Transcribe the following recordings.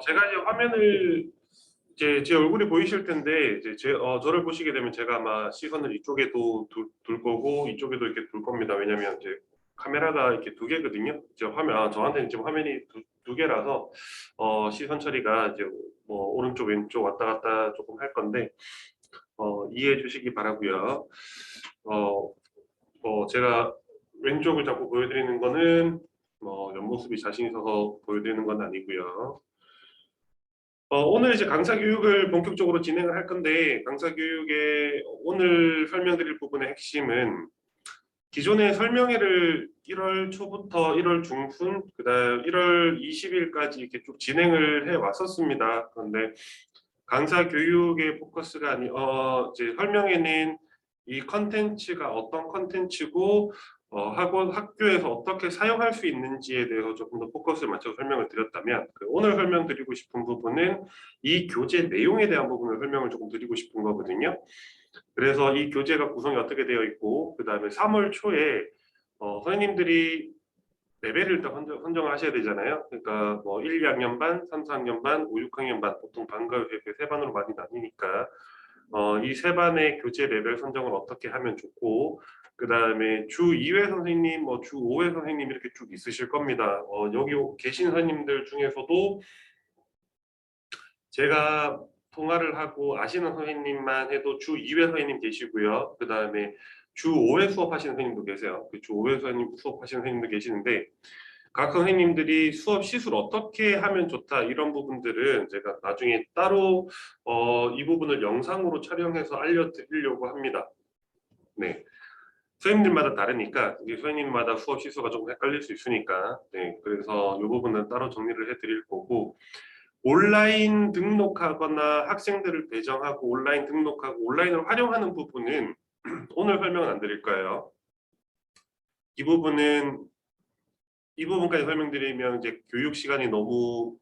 제가 이제 화면을 이제 제 얼굴이 보이실 텐데 이제 저를 보시게 되면 제가 아마 시선을 이쪽에도 둘 거고 이쪽에도 이렇게 둘 겁니다. 왜냐면 이제 카메라가 이렇게 두 개거든요. 저한테는 지금 화면이 두 개라서 시선 처리가 이제 뭐 오른쪽 왼쪽 왔다 갔다 조금 할 건데 이해해 주시기 바라고요. 어, 제가 왼쪽을 자꾸 보여드리는 거는 옆모습이 자신 있어서 보여드리는 건 아니고요. 오늘 이제 강사 교육을 본격적으로 진행을 할 건데, 강사 교육의 오늘 설명드릴 부분의 핵심은 기존의 설명회를 1월 초부터 1월 중순, 그다음 1월 20일까지 이렇게 쭉 진행을 해 왔었습니다. 그런데 강사 교육의 포커스가 이제 설명회는 이 컨텐츠가 어떤 컨텐츠고 학원 학교에서 어떻게 사용할 수 있는지에 대해서 조금 더 포커스를 맞춰서 설명을 드렸다면 오늘 설명드리고 싶은 부분은 이 교재 내용에 대한 부분을 설명을 조금 드리고 싶은 거거든요. 그래서 이 교재가 구성이 어떻게 되어 있고 그 다음에 3월 초에 선생님들이 레벨을 일단 선정을 하셔야 되잖아요. 그러니까 뭐 1, 2학년 반, 3, 4학년 반, 5, 6학년 반 보통 반과 이렇게 세 반으로 많이 나뉘니까 이 세 반의 교재 레벨 선정을 어떻게 하면 좋고 그 다음에 주 2회 선생님, 주 5회 선생님 이렇게 쭉 있으실 겁니다. 여기 계신 선생님들 중에서도 제가 통화를 하고 아시는 선생님만 해도 주 2회 선생님 계시고요. 그 다음에 주 5회 수업하시는 선생님도 계세요. 그 주 5회 선생님 수업하시는 선생님도 계시는데 각 선생님들이 수업 시술 어떻게 하면 좋다 이런 부분들은 제가 나중에 따로 이 부분을 영상으로 촬영해서 알려드리려고 합니다. 네. 선생님들마다 다르니까 이게 선생님마다 수업 시수가 조금 헷갈릴 수 있으니까 그래서 이 부분은 따로 정리를 해드릴 거고 온라인 등록하거나 학생들을 배정하고 온라인 등록하고 온라인을 활용하는 부분은 오늘 설명은 안 드릴 거예요. 이 부분까지 설명드리면 이제 교육 시간이 너무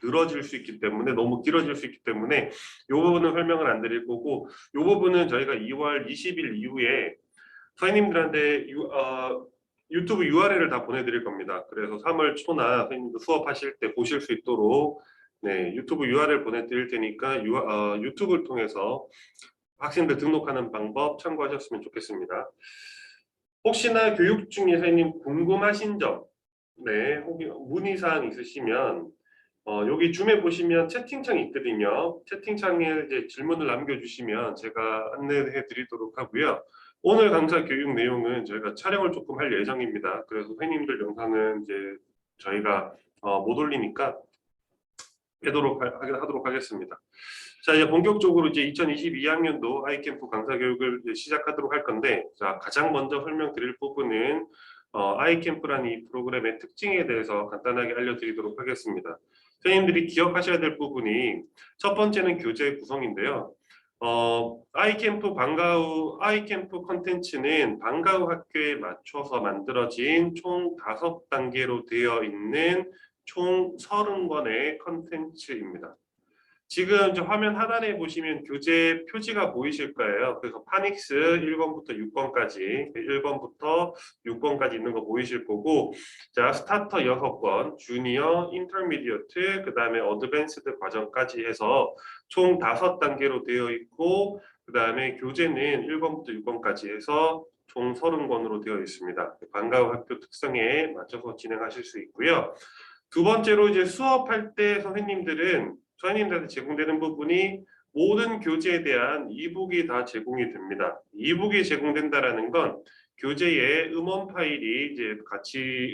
늘어질 수 있기 때문에 너무 길어질 수 있기 때문에 이 부분은 설명을 안 드릴 거고 이 부분은 저희가 2월 20일 이후에 선생님들한테 유튜브 URL을 다 보내드릴 겁니다. 그래서 3월 초나 선생님들 수업하실 때 보실 수 있도록 유튜브 URL 보내드릴 테니까 유튜브를 통해서 학생들 등록하는 방법 참고하셨으면 좋겠습니다. 혹시나 교육 중에 선생님 궁금하신 점, 혹시 문의사항 있으시면 여기 줌에 보시면 채팅창이 있거든요. 채팅창에 이제 질문을 남겨주시면 제가 안내해 드리도록 하고요. 오늘 강사 교육 내용은 저희가 촬영을 조금 할 예정입니다. 그래서 선생님들 영상은 이제 저희가 못 올리니까 하도록 하겠습니다. 자, 이제 본격적으로 이제 2022학년도 아이캠프 강사 교육을 이제 시작하도록 할 건데, 자, 가장 먼저 설명드릴 부분은 아이캠프라는 이 프로그램의 특징에 대해서 간단하게 알려드리도록 하겠습니다. 선생님들이 기억하셔야 될 부분이 첫 번째는 교재 구성인데요. 아이캠프 컨텐츠는 방과후 학교에 맞춰서 만들어진 총 5단계로 되어 있는 총 30권의 컨텐츠입니다. 지금 이제 화면 하단에 보시면 교재 표지가 보이실 거예요. 그래서 파닉스 1권부터 6권까지, 1권부터 6권까지 있는 거 보이실 거고, 자, 스타터 6권, 주니어, 인터미디어트, 그 다음에 어드밴스드 과정까지 해서 총 5단계로 되어 있고, 그 다음에 교재는 1권부터 6권까지 해서 총 30권으로 되어 있습니다. 방과후 학교 특성에 맞춰서 진행하실 수 있고요. 두 번째로 이제 수업할 때 선생님들한테 제공되는 부분이 모든 교재에 대한 이북이 다 제공이 됩니다. 이북이 제공된다라는 건 교재에 음원 파일이 이제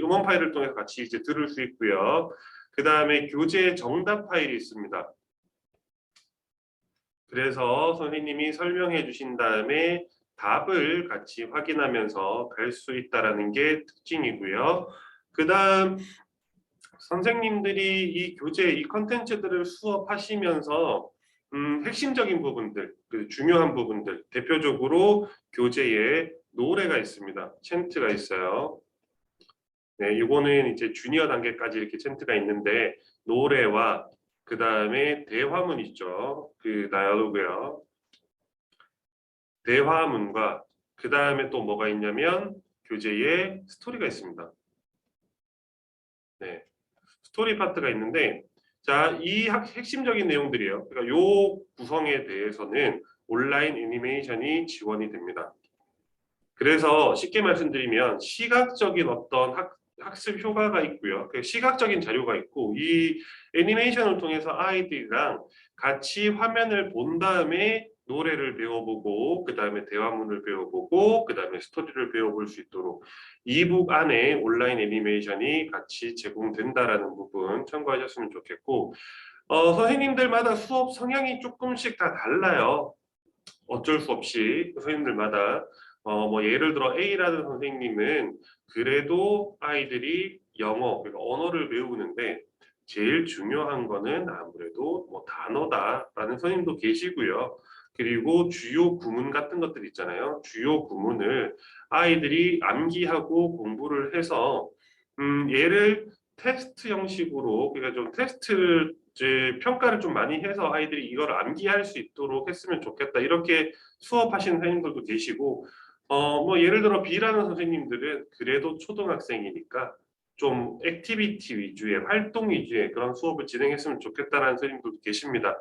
음원 파일을 통해서 같이 이제 들을 수 있고요. 그 다음에 교재 정답 파일이 있습니다. 그래서 선생님이 설명해 주신 다음에 답을 같이 확인하면서 갈 수 있다라는 게 특징이고요. 그 다음 선생님들이 이 교재, 이 컨텐츠들을 수업하시면서 핵심적인 부분들, 중요한 부분들, 대표적으로 교재에 노래가 있습니다. 챈트가 있어요. 네, 이거는 이제 주니어 단계까지 이렇게 챈트가 있는데 노래와 그 다음에 대화문 있죠. 그 다이얼로그요. 대화문과 그 다음에 또 뭐가 있냐면 교재에 스토리가 있습니다. 네, 스토리 파트가 있는데 자, 이 핵심적인 내용들이에요. 그러니까 요 구성에 대해서는 온라인 애니메이션이 지원이 됩니다. 그래서 쉽게 말씀드리면 시각적인 어떤 학습 효과가 있고요. 그 시각적인 자료가 있고 이 애니메이션을 통해서 아이들이랑 같이 화면을 본 다음에 노래를 배워보고 그 다음에 대화문을 배워보고 그 다음에 스토리를 배워볼 수 있도록 이북 안에 온라인 애니메이션이 같이 제공된다라는 부분 참고하셨으면 좋겠고 선생님들마다 수업 성향이 조금씩 다 달라요. 어쩔 수 없이 선생님들마다 뭐 예를 들어 A라는 선생님은 그래도 아이들이 영어, 그러니까 언어를 배우는데 제일 중요한 거는 아무래도 뭐 단어다라는 선생님도 계시고요. 그리고 주요 구문 같은 것들 있잖아요. 주요 구문을 아이들이 암기하고 공부를 해서 얘를 테스트 형식으로 그러니까 좀 테스트를 이제 평가를 좀 많이 해서 아이들이 이걸 암기할 수 있도록 했으면 좋겠다. 이렇게 수업하시는 선생님들도 계시고 뭐 예를 들어 B라는 선생님들은 그래도 초등학생이니까 좀 액티비티 위주의 활동 위주의 그런 수업을 진행했으면 좋겠다라는 선생님들도 계십니다.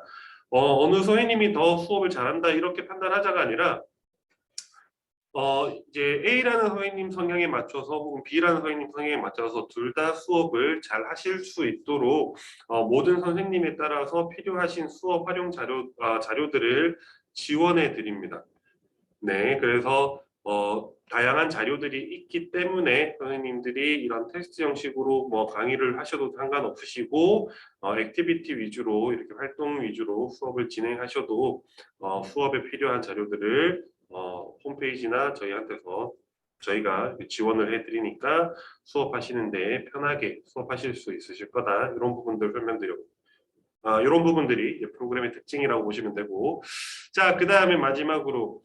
어느 선생님이 더 수업을 잘한다 이렇게 판단하자가 아니라 이제 A라는 선생님 성향에 맞춰서 혹은 B라는 선생님 성향에 맞춰서 둘 다 수업을 잘 하실 수 있도록 모든 선생님에 따라서 필요하신 수업 활용 자료들을 지원해 드립니다. 네, 그래서 다양한 자료들이 있기 때문에 선생님들이 이런 테스트 형식으로 뭐 강의를 하셔도 상관없으시고 액티비티 위주로 이렇게 활동 위주로 수업을 진행하셔도 수업에 필요한 자료들을 홈페이지나 저희한테서 저희가 지원을 해드리니까 수업하시는데 편하게 수업하실 수 있으실 거다. 이런 부분들 설명드렸고 이런 부분들이 프로그램의 특징이라고 보시면 되고 자, 그 다음에 마지막으로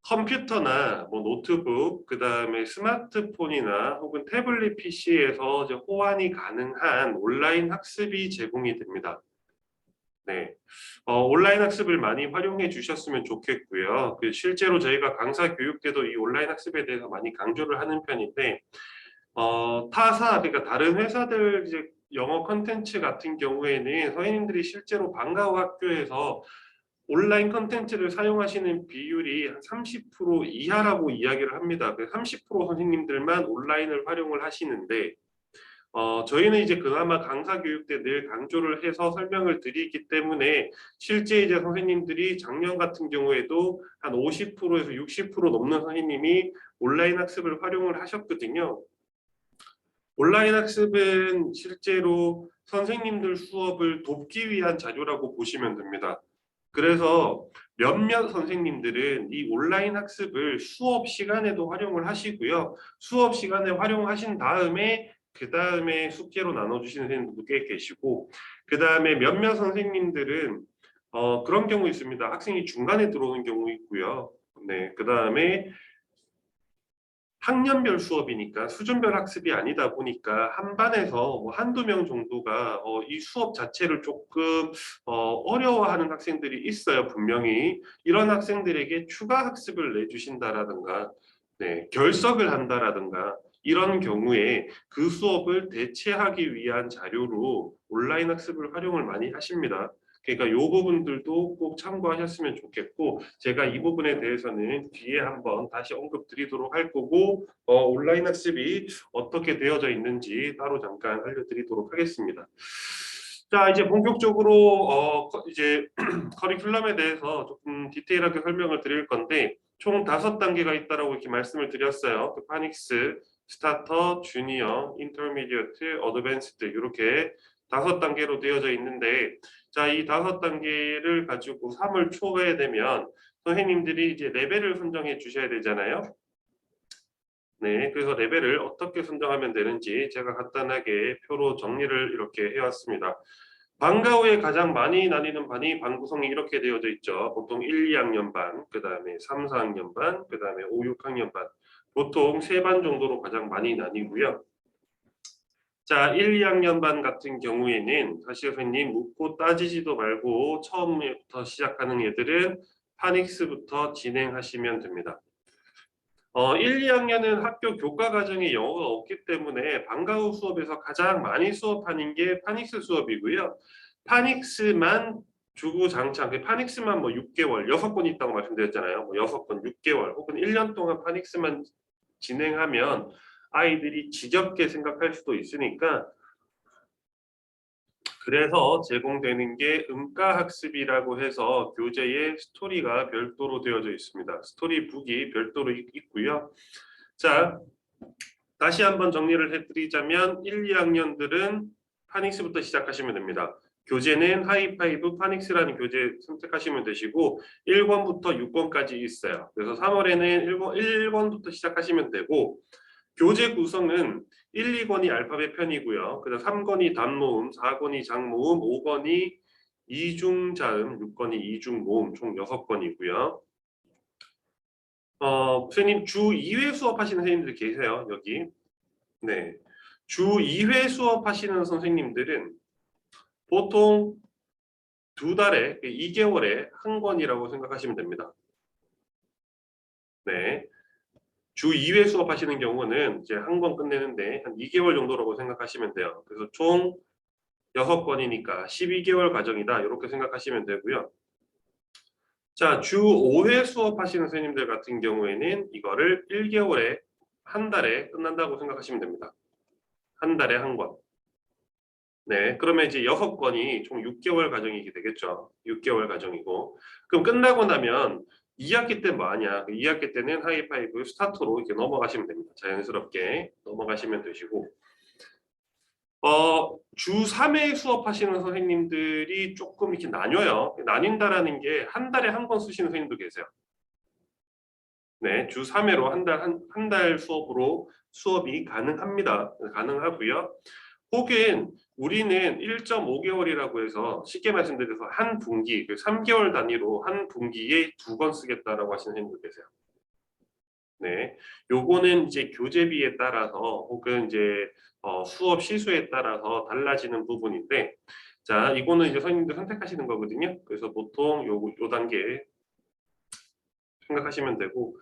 컴퓨터나 뭐 노트북, 그 다음에 스마트폰이나 혹은 태블릿 PC에서 이제 호환이 가능한 온라인 학습이 제공이 됩니다. 네, 온라인 학습을 많이 활용해 주셨으면 좋겠고요. 실제로 저희가 강사 교육 때도 이 온라인 학습에 대해서 많이 강조를 하는 편인데, 타사, 그러니까 다른 회사들 이제 영어 컨텐츠 같은 경우에는 선생님들이 실제로 방과후 학교에서 온라인 컨텐츠를 사용하시는 비율이 한 30% 이하라고 이야기를 합니다. 30% 선생님들만 온라인을 활용을 하시는데 저희는 이제 그나마 강사 교육 때 늘 강조를 해서 설명을 드리기 때문에 실제 이제 선생님들이 작년 같은 경우에도 한 50%에서 60% 넘는 선생님이 온라인 학습을 활용을 하셨거든요. 온라인 학습은 실제로 선생님들 수업을 돕기 위한 자료라고 보시면 됩니다. 그래서 몇몇 선생님들은 이 온라인 학습을 수업 시간에도 활용을 하시고요. 수업 시간에 활용하신 다음에 그 다음에 숙제로 나눠주시는 선생님들도 꽤 계시고 그 다음에 몇몇 선생님들은 그런 경우 있습니다. 학생이 중간에 들어오는 경우 있고요. 네, 그 다음에 학년별 수업이니까 수준별 학습이 아니다 보니까 한 반에서 뭐 한두 명 정도가 이 수업 자체를 조금 어려워하는 학생들이 있어요. 분명히 이런 학생들에게 추가 학습을 내주신다라든가 네, 결석을 한다라든가 이런 경우에 그 수업을 대체하기 위한 자료로 온라인 학습을 활용을 많이 하십니다. 그러니까 이 부분들도 꼭 참고하셨으면 좋겠고 제가 이 부분에 대해서는 뒤에 한번 다시 언급드리도록 할 거고 온라인 학습이 어떻게 되어져 있는지 따로 잠깐 알려드리도록 하겠습니다. 자, 이제 본격적으로 이제 커리큘럼에 대해서 조금 디테일하게 설명을 드릴 건데 총 5단계가 있다라고 이렇게 말씀을 드렸어요. 그 파닉스, 스타터, 주니어, 인터미디어트, 어드밴스드 이렇게 5단계로 되어져 있는데 자, 이 5단계를 가지고 3월 초에 되면 선생님들이 이제 레벨을 선정해 주셔야 되잖아요. 네, 그래서 레벨을 어떻게 선정하면 되는지 제가 간단하게 표로 정리를 이렇게 해왔습니다. 방과 후에 가장 많이 나뉘는 반이 반 구성이 이렇게 되어져 있죠. 보통 1, 2학년 반, 그 다음에 3, 4학년 반, 그 다음에 5, 6학년 반. 보통 3반 정도로 가장 많이 나뉘고요. 자, 1, 2학년 반 같은 경우에는 사실 선생님 묻고 따지지도 말고 처음부터 시작하는 애들은 파닉스부터 진행하시면 됩니다. 1, 2학년은 학교 교과 과정에 영어가 없기 때문에 방과 후 수업에서 가장 많이 수업하는 게 파닉스 수업이고요. 파닉스만 주구장창, 파닉스만 뭐 6개월, 6건 있다고 말씀드렸잖아요. 뭐 6건, 6개월 혹은 1년 동안 파닉스만 진행하면 아이들이 지겹게 생각할 수도 있으니까, 그래서 제공되는 게 음가학습이라고 해서 교재에 스토리가 별도로 되어져 있습니다. 스토리북이 별도로 있고요. 자, 다시 한번 정리를 해드리자면 1, 2학년들은 파닉스부터 시작하시면 됩니다. 교재는 하이파이브 파닉스라는 교재 선택하시면 되시고 1권부터 6권까지 있어요. 그래서 3월에는 1권부터 시작하시면 되고, 교재 구성은 1, 2권이 알파벳 편이고요. 그다음 3권이 단모음, 4권이 장모음, 5권이 이중자음, 6권이 이중모음, 총 6권이고요. 선생님 주 2회 수업하시는 선생님들 계세요, 여기. 네. 주 2회 수업하시는 선생님들은 보통 2달에, 2개월에 한 권이라고 생각하시면 됩니다. 네. 주 2회 수업하시는 경우는 이제 한 권 끝내는데 한 2개월 정도라고 생각하시면 돼요. 그래서 총 6권이니까 12개월 과정이다, 이렇게 생각하시면 되고요. 자, 주 5회 수업하시는 선생님들 같은 경우에는 이거를 1개월에, 한 달에 끝난다고 생각하시면 됩니다. 한 달에 한 권. 네, 그러면 이제 6권이 총 6개월 과정이게 되겠죠. 6개월 과정이고. 그럼 끝나고 나면 2학기 때 뭐 하냐? 2학기 때는 하이파이브 스타터로 이렇게 넘어가시면 됩니다. 자연스럽게 넘어가시면 되시고. 주 3회 수업하시는 선생님들이 조금 이렇게 나뉘어요. 나뉜다라는 게 한 달에 한 권 쓰시는 선생님도 계세요. 네, 주 3회로 한 달 수업으로 수업이 가능합니다. 가능하고요. 혹은 우리는 1.5개월이라고 해서 쉽게 말씀드려서 한 분기, 3개월 단위로 한 분기에 2권 쓰겠다라고 하시는 선생님도 계세요. 네, 요거는 이제 교재비에 따라서 혹은 이제 수업 시수에 따라서 달라지는 부분인데, 자, 이거는 이제 선생님들 선택하시는 거거든요. 그래서 보통 요 단계 생각하시면 되고,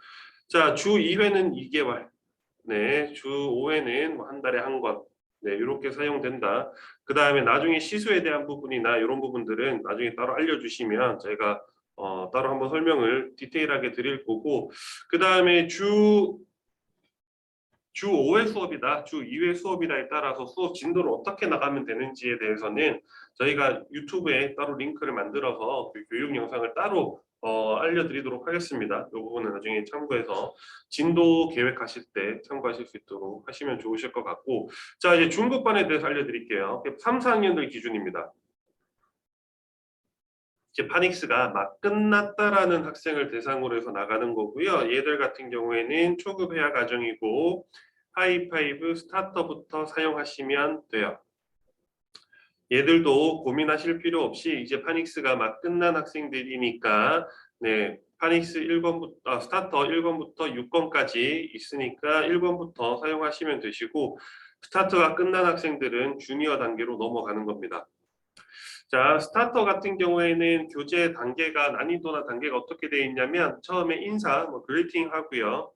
자, 주 2회는 2개월, 네, 주 5회는 한 달에 한 권, 네, 이렇게 사용된다. 그 다음에 나중에 시수에 대한 부분이나 이런 부분들은 나중에 따로 알려주시면 저희가 따로 한번 설명을 디테일하게 드릴 거고, 그 다음에 주 5회 수업이다, 주 2회 수업이다에 따라서 수업 진도를 어떻게 나가면 되는지에 대해서는 저희가 유튜브에 따로 링크를 만들어서 그 교육 영상을 따로 알려드리도록 하겠습니다. 이 부분은 나중에 참고해서 진도 계획하실 때 참고하실 수 있도록 하시면 좋으실 것 같고, 자, 이제 중급반에 대해서 알려드릴게요. 3, 4학년들 기준입니다. 이제 파닉스가 막 끝났다라는 학생을 대상으로 해서 나가는 거고요. 얘들 같은 경우에는 초급 회화 과정이고 하이파이브 스타터부터 사용하시면 돼요. 얘들도 고민하실 필요 없이 이제 파닉스가 막 끝난 학생들이니까, 네, 파닉스 1권부터 스타터 1권부터 6권까지 있으니까 1권부터 사용하시면 되시고, 스타터가 끝난 학생들은 주니어 단계로 넘어가는 겁니다. 자, 스타터 같은 경우에는 교재 단계가, 난이도나 단계가 어떻게 되어 있냐면, 처음에 인사, 뭐 그리팅 하고요.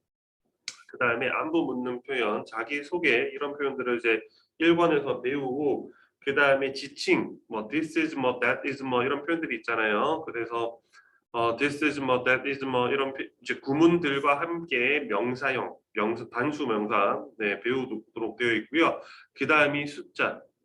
그 다음에 안부 묻는 표현, 자기소개, 이런 표현들을 이제 1권에서 배우고, 그 다음에 지칭, 뭐 this is 뭐 that is 뭐 이런 표현들이 있잖아요. 그래서 this is 뭐 that is 뭐 이런 이제 구문들과 함께 명사형, 단수 명사, 네, 배우도록 되어 있고요. 그 다음이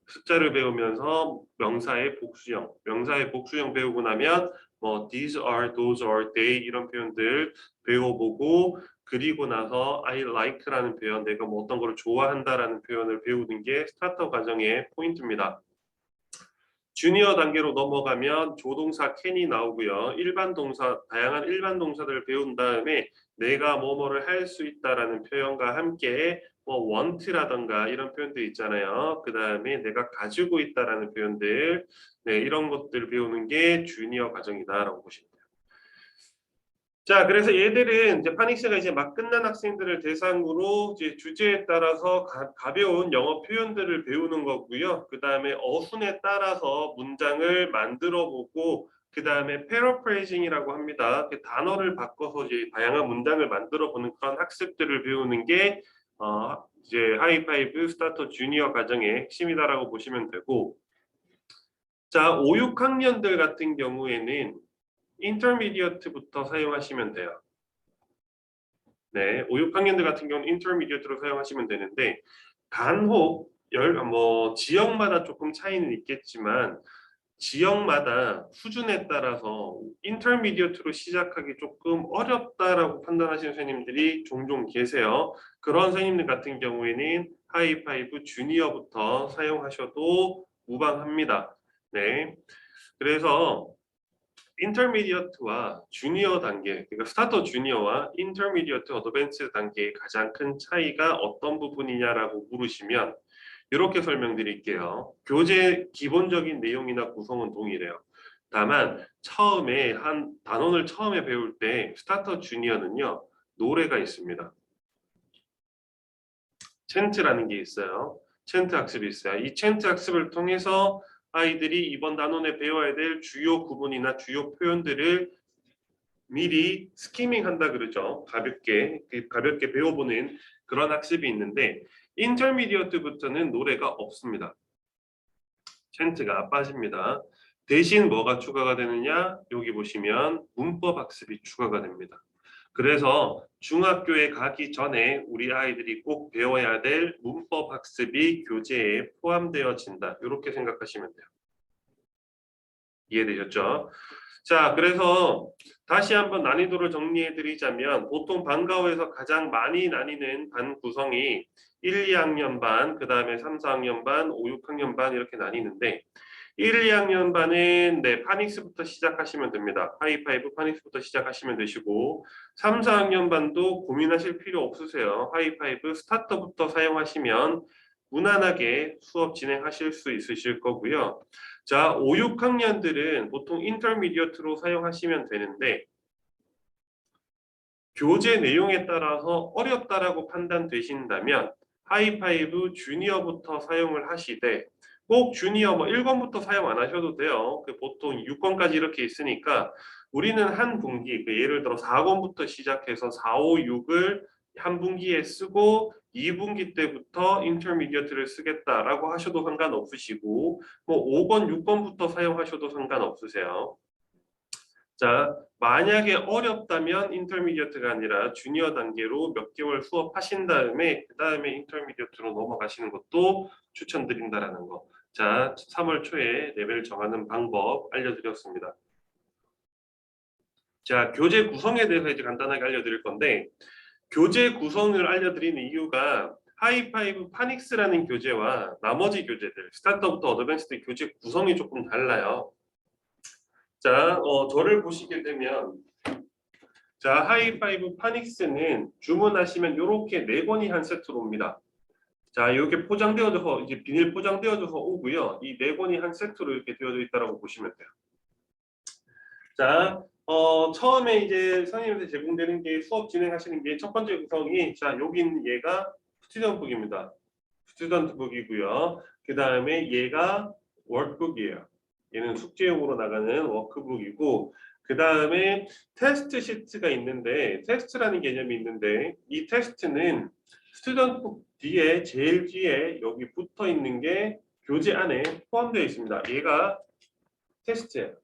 숫자를 배우면서 명사의 복수형 배우고 나면 뭐 these are, those are, they 이런 표현들 배워보고, 그리고 나서 I like라는 표현, 내가 뭐 어떤 걸 좋아한다라는 표현을 배우는 게 스타터 과정의 포인트입니다. 주니어 단계로 넘어가면 조동사 can이 나오고요. 다양한 일반 동사들을 배운 다음에 내가 뭐뭐를 할 수 있다라는 표현과 함께 뭐 want라던가 이런 표현들 있잖아요. 그 다음에 내가 가지고 있다라는 표현들, 네, 이런 것들 배우는 게 주니어 과정이다라고 보시면 돼요. 자, 그래서 얘들은 이제 파닉스가 이제 막 끝난 학생들을 대상으로 이제 주제에 따라서 가벼운 영어 표현들을 배우는 거고요. 그 다음에 어순에 따라서 문장을 만들어 보고 그 다음에 패러프레이징이라고 합니다. 그 단어를 바꿔서 이제 다양한 문장을 만들어 보는 그런 학습들을 배우는 게 이제 하이파이브 스타터 주니어 과정의 핵심이다라고 보시면 되고, 자, 5, 6학년들 같은 경우에는 인터미디어트부터 사용하시면 돼요. 네, 5, 6학년들 같은 경우는 인터미디어트로 사용하시면 되는데, 간혹 지역마다 조금 차이는 있겠지만 지역마다 수준에 따라서 인터미디어트로 시작하기 조금 어렵다라고 판단하시는 선생님들이 종종 계세요. 그런 선생님들 같은 경우에는 하이파이브 주니어부터 사용하셔도 무방합니다. 네, 그래서 인터미디어트와 주니어 단계, 그러니까 스타터 주니어와 인터미디어트 어드밴스 단계의 가장 큰 차이가 어떤 부분이냐라고 물으시면 이렇게 설명드릴게요. 교재 기본적인 내용이나 구성은 동일해요. 다만 처음에 한 단원을 처음에 배울 때 스타터 주니어는요, 노래가 있습니다. 챈트라는 게 있어요. 챈트 학습이 있어요. 이 챈트 학습을 통해서 아이들이 이번 단원에 배워야 될 주요 구문이나 주요 표현들을 미리 스키밍 한다 그러죠. 가볍게 배워보는 그런 학습이 있는데, 인터미디어트부터는 노래가 없습니다. 챈트가 빠집니다. 대신 뭐가 추가가 되느냐? 여기 보시면 문법 학습이 추가가 됩니다. 그래서 중학교에 가기 전에 우리 아이들이 꼭 배워야 될 문법 학습이 교재에 포함되어진다. 이렇게 생각하시면 돼요. 이해되셨죠? 자, 그래서 다시 한번 난이도를 정리해 드리자면 보통 방과후에서 가장 많이 나뉘는 반 구성이 1, 2학년 반, 그 다음에 3, 4학년 반, 5, 6학년 반 이렇게 나뉘는데 1, 2학년 반은 파닉스부터 시작하시면 됩니다. 하이파이브 파닉스부터 시작하시면 되시고 3, 4학년 반도 고민하실 필요 없으세요. 하이파이브 스타터부터 사용하시면 무난하게 수업 진행하실 수 있으실 거고요. 자, 5, 6학년들은 보통 인터미디어트로 사용하시면 되는데 교재 내용에 따라서 어렵다라고 판단되신다면 하이파이브 주니어부터 사용을 하시되 꼭 주니어 1권부터 사용 안 하셔도 돼요. 보통 6권까지 이렇게 있으니까 우리는 한 분기, 예를 들어 4권부터 시작해서 4, 5, 6을 한 분기에 쓰고 2분기 때부터 인터미디어트를 쓰겠다라고 하셔도 상관없으시고 5권, 6권부터 사용하셔도 상관없으세요. 자, 만약에 어렵다면 인터미디어트가 아니라 주니어 단계로 몇 개월 수업하신 다음에 그 다음에 인터미디어트로 넘어가시는 것도 추천드린다라는 거. 자, 3월 초에 레벨 정하는 방법 알려드렸습니다. 자, 교재 구성에 대해서 이제 간단하게 알려드릴 건데 교재 구성을 알려드리는 이유가 하이파이브 파닉스라는 교재와 나머지 교재들 스타트부터 어드밴스드 교재 구성이 조금 달라요. 자, 저를 보시게 되면 자, 하이파이브 파닉스는 주문하시면 이렇게 4권이 한 세트로 옵니다. 자, 이렇게 포장되어져서 이제 비닐 포장되어져서 오고요. 이 4권이 한 세트로 이렇게 되어져 있다고 보시면 돼요. 자, 처음에 이제 선생님한테 제공되는 게 수업 진행하시는 게 첫 번째 구성이 자, 여기 있는 얘가 스튜던트북입니다. 스튜던트북이고요. 그 다음에 얘가 워크북이에요. 얘는 숙제용으로 나가는 워크북이고 그 다음에 테스트 시트가 있는데 테스트라는 개념이 있는데 이 테스트는 스튜던트북 뒤에 제일 뒤에 여기 붙어 있는 게 교재 안에 포함되어 있습니다. 얘가 테스트예요.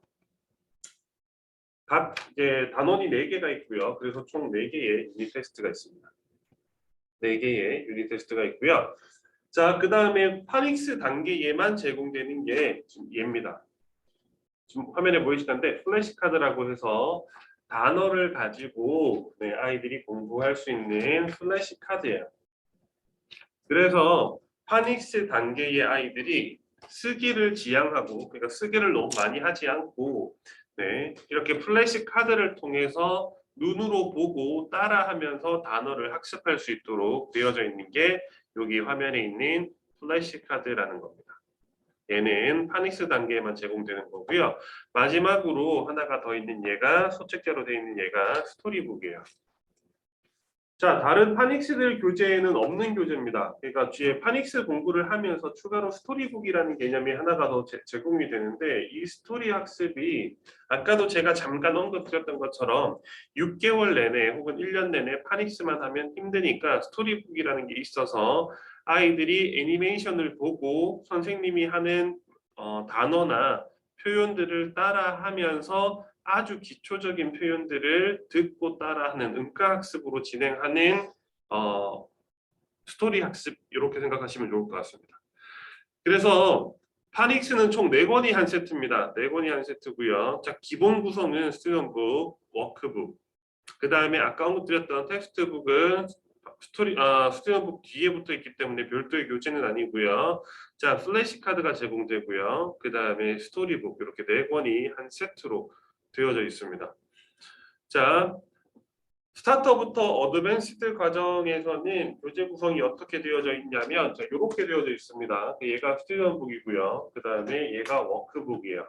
각 이제 단원이 4개가 있고요. 그래서 총 4개의 유닛 테스트가 있습니다. 4개의 유닛 테스트가 있고요. 자, 그 다음에 파닉스 단계에만 제공되는 게 지금 얘입니다. 지금 화면에 보이시는데 플래시카드라고 해서 단어를 가지고 아이들이 공부할 수 있는 플래시카드예요. 그래서 파닉스 단계의 아이들이 쓰기를 지향하고 그러니까 쓰기를 너무 많이 하지 않고 이렇게 플래시카드를 통해서 눈으로 보고 따라하면서 단어를 학습할 수 있도록 되어져 있는 게 여기 화면에 있는 플래시카드라는 겁니다. 얘는 파닉스 단계에만 제공되는 거고요. 마지막으로 하나가 더 있는 얘가 소책자로 되어 있는 얘가 스토리북이에요. 자, 다른 파닉스들 교재에는 없는 교재입니다. 그러니까 뒤에 파닉스 공부를 하면서 추가로 스토리북이라는 개념이 하나가 더 제공이 되는데 이 스토리 학습이 아까도 제가 잠깐 언급드렸던 것처럼 6개월 내내 혹은 1년 내내 파닉스만 하면 힘드니까 스토리북이라는 게 있어서 아이들이 애니메이션을 보고 선생님이 하는 단어나 표현들을 따라하면서 아주 기초적인 표현들을 듣고 따라하는 음가학습으로 진행하는 스토리 학습 이렇게 생각하시면 좋을 것 같습니다. 그래서 파닉스는 총 4권이 한 세트입니다. 4권이 한 세트고요. 자, 기본 구성은 스튜던북, 워크북, 그 다음에 아까 언급드렸던 텍스트북은 스튜던북 뒤에 붙어 있기 때문에 별도의 교재는 아니고요. 자, 플래시 카드가 제공되고요. 그 다음에 스토리북 이렇게 4권이 한 세트로 되어져 있습니다. 자, 스타터부터 어드밴스드 과정에서는 교재 구성이 어떻게 되어져 있냐면 자, 이렇게 되어져 있습니다. 얘가 스튜던북이고요. 그 다음에 얘가 워크북이에요.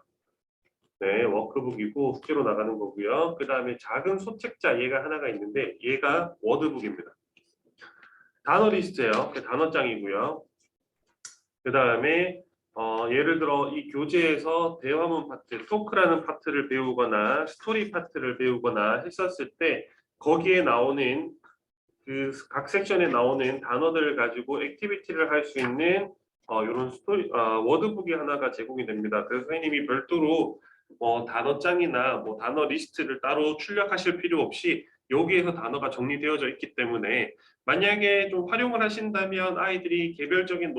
네, 워크북이고 숙제로 나가는 거고요. 그 다음에 작은 소책자 얘가 하나가 있는데 얘가 워드북입니다. 단어 리스트예요. 단어장이고요. 그 다음에 예를 들어 이 교재에서 대화문 파트, 토크라는 파트를 배우거나 스토리 파트를 배우거나 했었을 때 거기에 나오는 그 각 섹션에 나오는 단어들을 가지고 액티비티를 할 수 있는 이런 워드북이 하나가 제공이 됩니다. 그래서 선생님이 별도로 단어장이나 단어 리스트를 따로 출력하실 필요 없이 여기에서 단어가 정리되어져 있기 때문에 만약에 좀 활용을 하신다면 아이들이 개별적인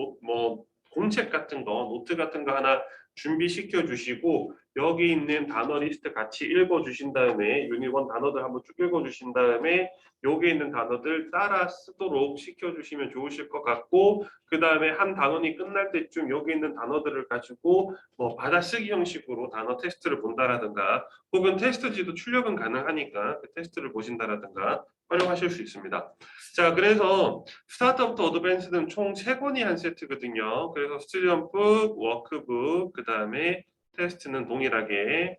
공책 같은 거, 노트 같은 거 하나 준비시켜 주시고 여기 있는 단어 리스트 같이 읽어 주신 다음에 유닛 1 단어들 한번 쭉 읽어 주신 다음에 여기 있는 단어들 따라 쓰도록 시켜주시면 좋으실 것 같고 그 다음에 한 단원이 끝날 때쯤 여기 있는 단어들을 가지고 받아쓰기 형식으로 단어 테스트를 본다라든가 혹은 테스트지도 출력은 가능하니까 그 테스트를 보신다라든가 활용하실 수 있습니다. 자, 그래서 스타트부터 어드밴스는 총 3권이 한 세트거든요. 그래서 스튜던북, 워크북, 그 다음에 테스트는 동일하게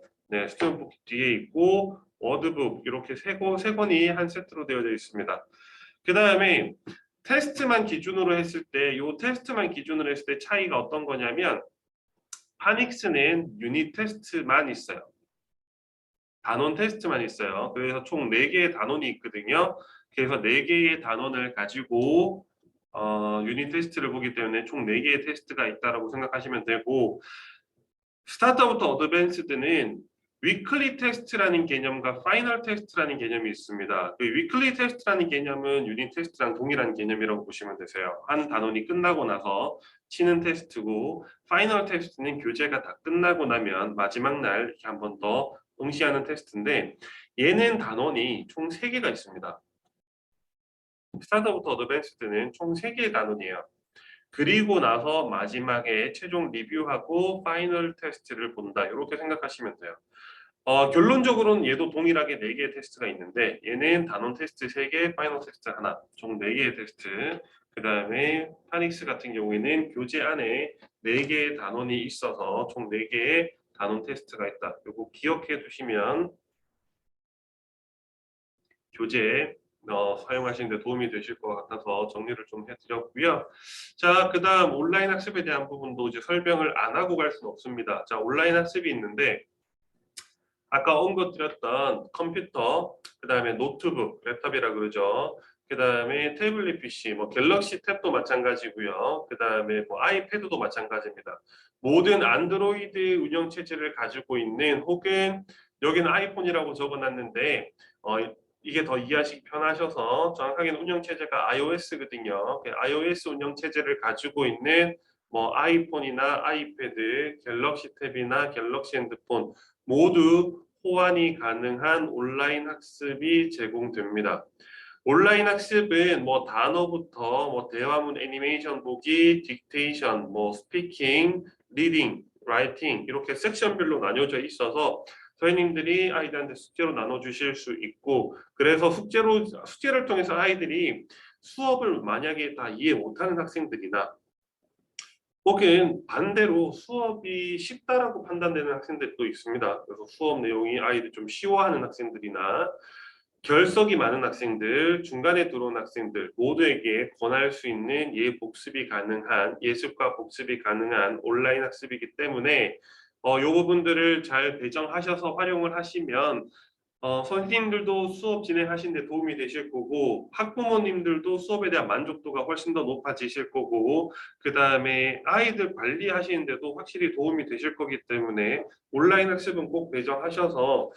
스튜던북 뒤에 있고 워드북 이렇게 세 권이 한 세트로 되어져 있습니다. 그 다음에 테스트만 기준으로 했을 때, 요 테스트만 기준으로 했을 때 차이가 어떤 거냐면 파닉스는 유닛 테스트만 있어요. 단원 테스트만 있어요. 그래서 총 4개의 단원이 있거든요. 그래서 4개의 단원을 가지고 유닛 테스트를 보기 때문에 총 4개의 테스트가 있다고 생각하시면 되고 스타터부터 어드밴스드는 위클리 테스트라는 개념과 파이널 테스트라는 개념이 있습니다. 그 위클리 테스트라는 개념은 유닛 테스트랑 동일한 개념이라고 보시면 되세요. 한 단원이 끝나고 나서 치는 테스트고 파이널 테스트는 교재가 다 끝나고 나면 마지막 날 이렇게 한 번 더 응시하는 테스트인데 얘는 단원이 총 3개가 있습니다. 스타터부터 어드밴스드는 총 3개의 단원이에요. 그리고 나서 마지막에 최종 리뷰하고 파이널 테스트를 본다. 이렇게 생각하시면 돼요. 결론적으로는 얘도 동일하게 4개의 테스트가 있는데 얘는 단원 테스트 3개, 파이널 테스트 하나, 총 4개의 테스트. 그 다음에 파닉스 같은 경우에는 교재 안에 4개의 단원이 있어서 총 4개의 단원 테스트가 있다. 이거 기억해 두시면 교재에 사용하시는 데 도움이 되실 것 같아서 정리를 좀 해드렸고요. 자, 그 다음 온라인 학습에 대한 부분도 이제 설명을 안 하고 갈 수는 없습니다. 자, 온라인 학습이 있는데 아까 언급드렸던 컴퓨터, 그 다음에 노트북, 랩탑이라 그러죠. 그 다음에 태블릿 PC, 갤럭시 탭도 마찬가지고요. 그 다음에 아이패드도 마찬가지입니다. 모든 안드로이드 운영체제를 가지고 있는 혹은 여기는 아이폰이라고 적어놨는데 이게 더 이해하시기 편하셔서 정확하게는 운영체제가 iOS거든요. iOS 운영체제를 가지고 있는 아이폰이나 아이패드, 갤럭시 탭이나 갤럭시 핸드폰 모두 호환이 가능한 온라인 학습이 제공됩니다. 온라인 학습은 단어부터 대화문 애니메이션 보기, 딕테이션, 스피킹, 리딩, 라이팅 이렇게 섹션별로 나뉘어져 있어서 선생님들이 아이들한테 숙제로 나눠주실 수 있고 그래서 숙제를 통해서 아이들이 수업을 만약에 다 이해 못하는 학생들이나 혹은 반대로 수업이 쉽다라고 판단되는 학생들도 있습니다. 그래서 수업 내용이 아이들 좀 쉬워하는 학생들이나 결석이 많은 학생들, 중간에 들어온 학생들 모두에게 권할 수 있는 예복습이 가능한, 예습과 복습이 가능한 온라인 학습이기 때문에 이 부분들을 잘 배정하셔서 활용을 하시면 선생님들도 수업 진행하시는 데 도움이 되실 거고 학부모님들도 수업에 대한 만족도가 훨씬 더 높아지실 거고 그 다음에 아이들 관리하시는 데도 확실히 도움이 되실 거기 때문에 온라인 학습은 꼭 배정하셔서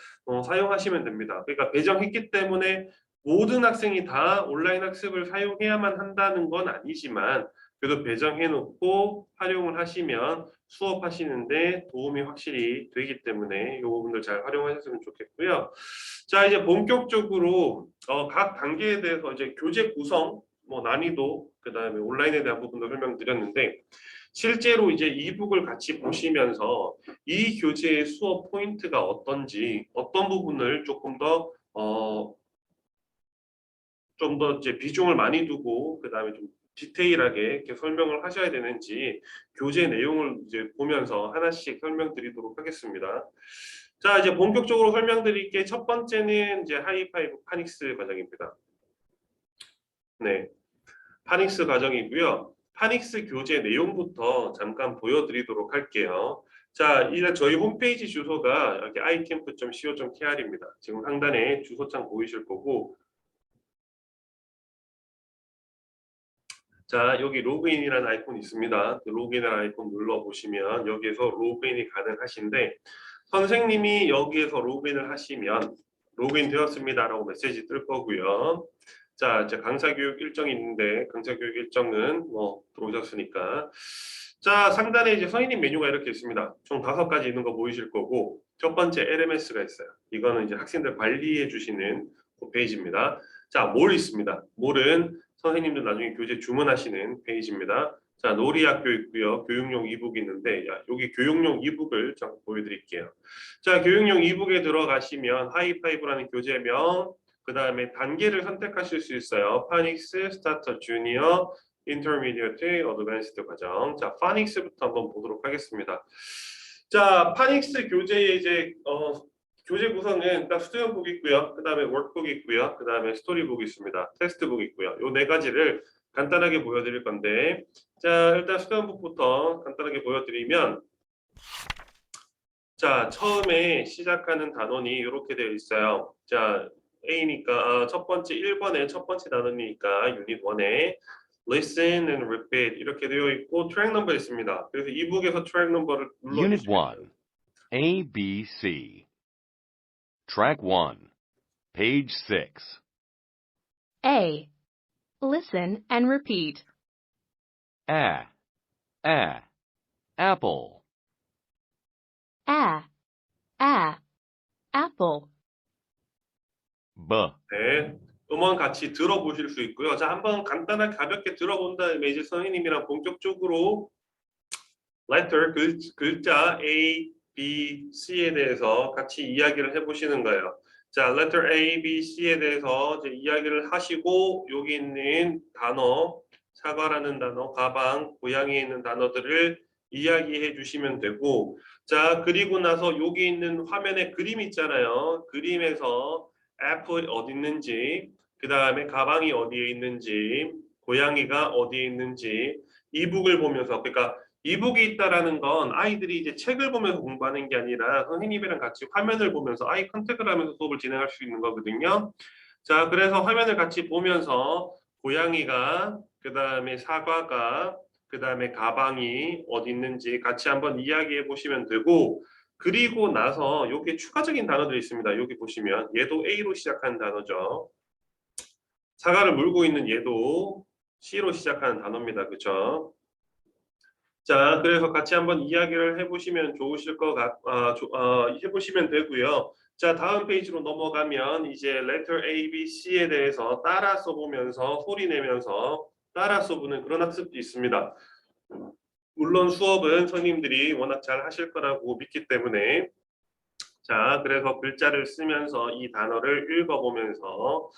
사용하시면 됩니다. 그러니까 배정했기 때문에 모든 학생이 다 온라인 학습을 사용해야만 한다는 건 아니지만 그래도 배정해 놓고 활용을 하시면 수업하시는데 도움이 확실히 되기 때문에 이 부분들 잘 활용하셨으면 좋겠고요. 자, 이제 본격적으로 각 단계에 대해서 이제 교재 구성, 뭐 난이도, 그다음에 온라인에 대한 부분도 설명드렸는데 실제로 이제 이북을 같이 보시면서 이 교재의 수업 포인트가 어떤지 어떤 부분을 조금 더 좀 더 이제 비중을 많이 두고 그다음에 좀 디테일하게 이렇게 설명을 하셔야 되는지 교재 내용을 이제 보면서 하나씩 설명드리도록 하겠습니다. 자, 이제 본격적으로 설명드릴게 첫 번째는 이제 하이파이브 파닉스 과정입니다. 네, 파닉스 과정이고요. 파닉스 교재 내용부터 잠깐 보여드리도록 할게요. 자, 이제 저희 홈페이지 주소가 여기 itemp.co.kr입니다. 지금 상단에 주소창 보이실 거고 자, 여기 로그인이라는 아이콘이 있습니다. 그 로그인이라는 아이콘 눌러보시면 여기에서 로그인이 가능하신데 선생님이 여기에서 로그인을 하시면 로그인 되었습니다라고 메시지 뜰 거고요. 자, 이제 강사 교육 일정이 있는데 강사 교육 일정은 뭐 들어오셨으니까 자, 상단에 이제 선생님 메뉴가 이렇게 있습니다. 총 5가지 있는 거 보이실 거고 첫 번째 LMS가 있어요. 이거는 이제 학생들 관리해 주시는 그 페이지입니다. 자, 몰 있습니다. 몰은 선생님들 나중에 교재 주문하시는 페이지입니다. 자, 놀이학교 있고요. 교육용 이북이 있는데 여기 교육용 이북을 잠깐 보여드릴게요. 자, 교육용 이북에 들어가시면 하이파이브라는 교재명 그 다음에 단계를 선택하실 수 있어요. 파닉스, 스타터, 주니어, 인터미디어트, 어드밴스드 과정. 자, 파닉스부터 한번 보도록 하겠습니다. 자, 파닉스 교재의 이제 교재 구성은 딱 스튜던트북 있고요. 그 다음에 워크북 있고요. 그 다음에 스토리북 있습니다. 텍스트북 있고요. 요 4가지를 간단하게 보여드릴 건데 자, 일단 스튜던트북부터 간단하게 보여드리면 자, 처음에 시작하는 단원이 이렇게 되어 있어요. 자, A니까 첫 번째 1번의 첫 번째 단원이니까 유닛 1에 listen and repeat 이렇게 되어 있고 트랙 넘버 있습니다. 그래서 이북에서 트랙 넘버를 Unit 눌러주시면 돼요. 1, A, B, C. Track 1, page 6. A. Listen and repeat. A, apple. A. Apple. B, 네, 음원 같이 들어보실 수 있고요. 자, 한번 간단하게 가볍게 들어본 다음에 이제 선생님이랑 본격적으로 letter 글자 A, B, C에 대해서 같이 이야기를 해보시는 거예요. 자, letter A, B, C에 대해서 이제 이야기를 하시고 여기 있는 단어, 사과라는 단어, 가방, 고양이에 있는 단어들을 이야기해 주시면 되고 자, 그리고 나서 여기 있는 화면에 그림 있잖아요. 그림에서 애플이 어디 있는지, 그 다음에 가방이 어디에 있는지, 고양이가 어디에 있는지 이북을 보면서 그러니까 이북이 있다라는 건 아이들이 이제 책을 보면서 공부하는 게 아니라 선생님이랑 같이 화면을 보면서 아이 컨택을 하면서 수업을 진행할 수 있는 거거든요. 자, 그래서 화면을 같이 보면서 고양이가 그 다음에 사과가 그 다음에 가방이 어디 있는지 같이 한번 이야기해 보시면 되고 그리고 나서 여기 추가적인 단어들이 있습니다. 여기 보시면 얘도 A로 시작하는 단어죠. 사과를 물고 있는 얘도 C로 시작하는 단어입니다. 그렇죠? 자, 그래서 같이 한번 이야기를 해보시면 좋으실 것 해보시면 되고요. 자, 다음 페이지로 넘어가면 이제 letter A, B, C에 대해서 따라 써보면서 소리 내면서 따라 써보는 그런 학습도 있습니다. 물론 수업은 선생님들이 워낙 잘 하실 거라고 믿기 때문에 자, 그래서 글자를 쓰면서 이 단어를 읽어보면서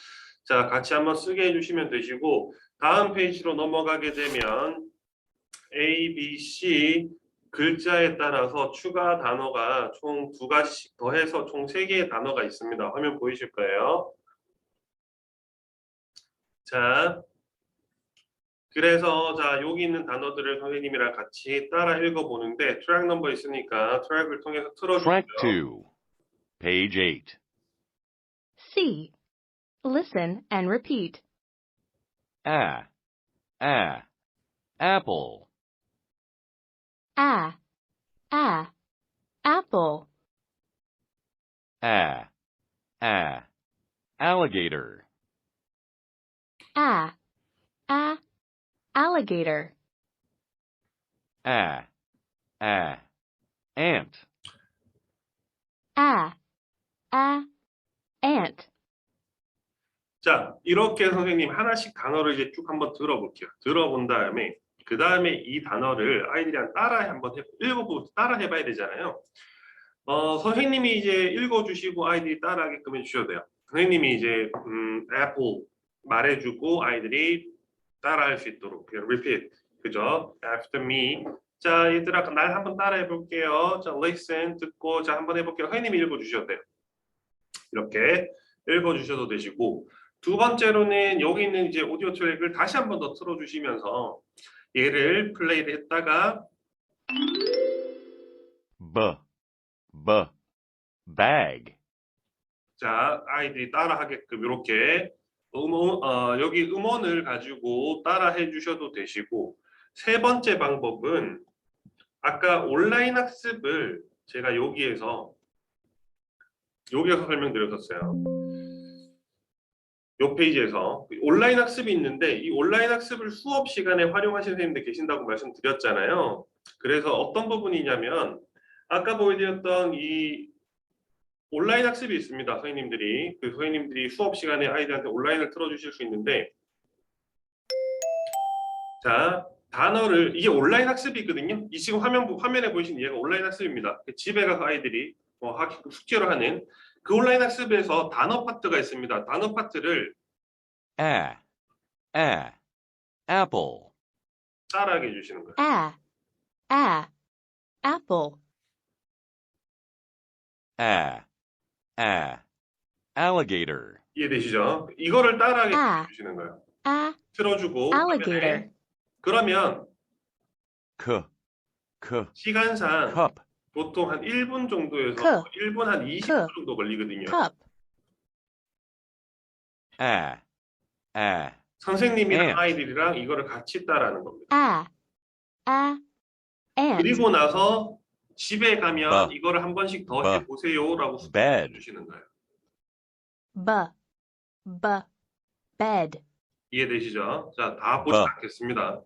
자, 같이 한번 쓰게 해주시면 되시고 다음 페이지로 넘어가게 되면 A, B, C 글자에 따라서 추가 단어가 총 2가지씩 더해서 총 3개의 단어가 있습니다. 화면 보이실 거예요. 자, 그래서 자 여기 있는 단어들을 선생님이랑 같이 따라 읽어보는데 트랙 넘버 있으니까 트랙을 통해서 Track 틀어주세요. 2, page 8. C. Listen and repeat. Apple. A. Apple. Alligator. A. Alligator. Ant. A. Ant. 자, 이렇게 선생님 하나씩 단어를 이제 쭉 한번 들어볼게요. 들어본 다음에 그 다음에 이 단어를 아이들이랑 따라 한번 읽어보고 따라 해봐야 되잖아요. 선생님이 이제 읽어주시고 아이들이 따라하게끔 해주셔도 돼요. 선생님이 이제 apple 말해주고 아이들이 따라할 수 있도록 그냥 repeat, 그죠? After me. 자, 얘들아, 날 한번 따라해 볼게요. 자, listen 듣고 자 한번 해볼게요. 선생님이 읽어주셔도 돼요. 이렇게 읽어주셔도 되시고 두 번째로는 여기 있는 이제 오디오 트랙을 다시 한번 더 틀어주시면서 얘를 플레이를 했다가 bag. 자 아이들이 따라하게끔 이렇게 여기 음원을 가지고 따라해 주셔도 되시고 세 번째 방법은 아까 온라인 학습을 제가 여기에서 설명드렸었어요. 이 페이지에서 온라인 학습이 있는데 이 온라인 학습을 수업 시간에 활용하시는 선생님들 계신다고 말씀드렸잖아요. 그래서 어떤 부분이냐면 아까 보여드렸던 이 온라인 학습이 있습니다. 선생님들이 그 선생님들이 수업 시간에 아이들한테 온라인을 틀어주실 수 있는데 자 단어를 이게 온라인 학습이거든요. 이 지금 화면에 보이시는 얘가 온라인 학습입니다. 집에 가서 아이들이 숙제로 하는 그 온라인 학습에서 단어 파트가 있습니다. 단어 파트를 apple. 따라하게 해주시는 거예요. Apple. Alligator. 이해되시죠? 이거를 따라하게 해주시는 거예요. 틀어주고 Alligator. 화면에. 그러면 시간상 cup. 보통 한 1분 정도에서 cup. 1분 한 20분 정도 걸리거든요. Cup. 선생님이랑 ant. 아이들이랑 이거를 같이 따라하는 겁니다. Ant. 그리고 나서 집에 가면 b. 이거를 한 번씩 더 b. 해보세요라고 bed. 해주시는 거예요. Bed. 이해되시죠? 자, 다 보지 않겠습니다.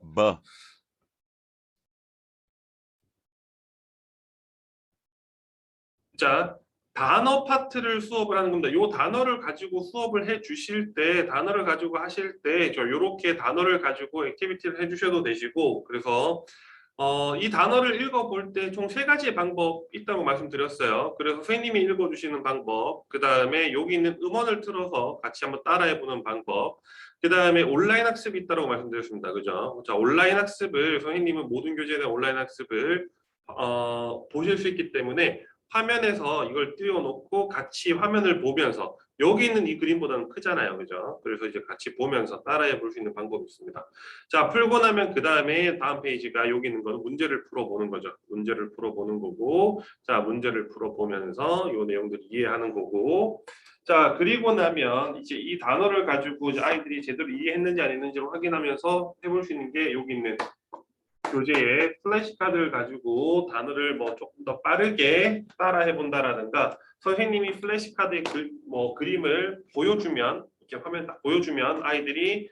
자, 단어 파트를 수업을 하는 겁니다. 이 단어를 가지고 수업을 해 주실 때, 단어를 가지고 하실 때, 이렇게 단어를 가지고 액티비티를 해 주셔도 되시고, 그래서 이 단어를 읽어볼 때 총 3가지의 방법 있다고 말씀드렸어요. 그래서 선생님이 읽어주시는 방법, 그 다음에 여기 있는 음원을 틀어서 같이 한번 따라해보는 방법, 그 다음에 온라인 학습이 있다고 말씀드렸습니다. 그죠? 자, 온라인 학습을, 선생님은 모든 교재에 대한 온라인 학습을 보실 수 있기 때문에 화면에서 이걸 띄워놓고 같이 화면을 보면서 여기 있는 이 그림보다는 크잖아요. 그죠? 그래서 이제 같이 보면서 따라해 볼 수 있는 방법이 있습니다. 자, 풀고 나면 그 다음에 다음 페이지가 여기 있는 거는 문제를 풀어보는 거죠. 문제를 풀어보는 거고, 자, 문제를 풀어보면서 이 내용들 이해하는 거고, 자, 그리고 나면 이제 이 단어를 가지고 이제 아이들이 제대로 이해했는지 안 했는지를 확인하면서 해볼 수 있는 게 여기 있는 교재에 플래시카드를 가지고 단어를 뭐 조금 더 빠르게 따라해 본다라든가 선생님이 플래시카드의 그림을 보여주면 이렇게 화면 딱 보여주면 아이들이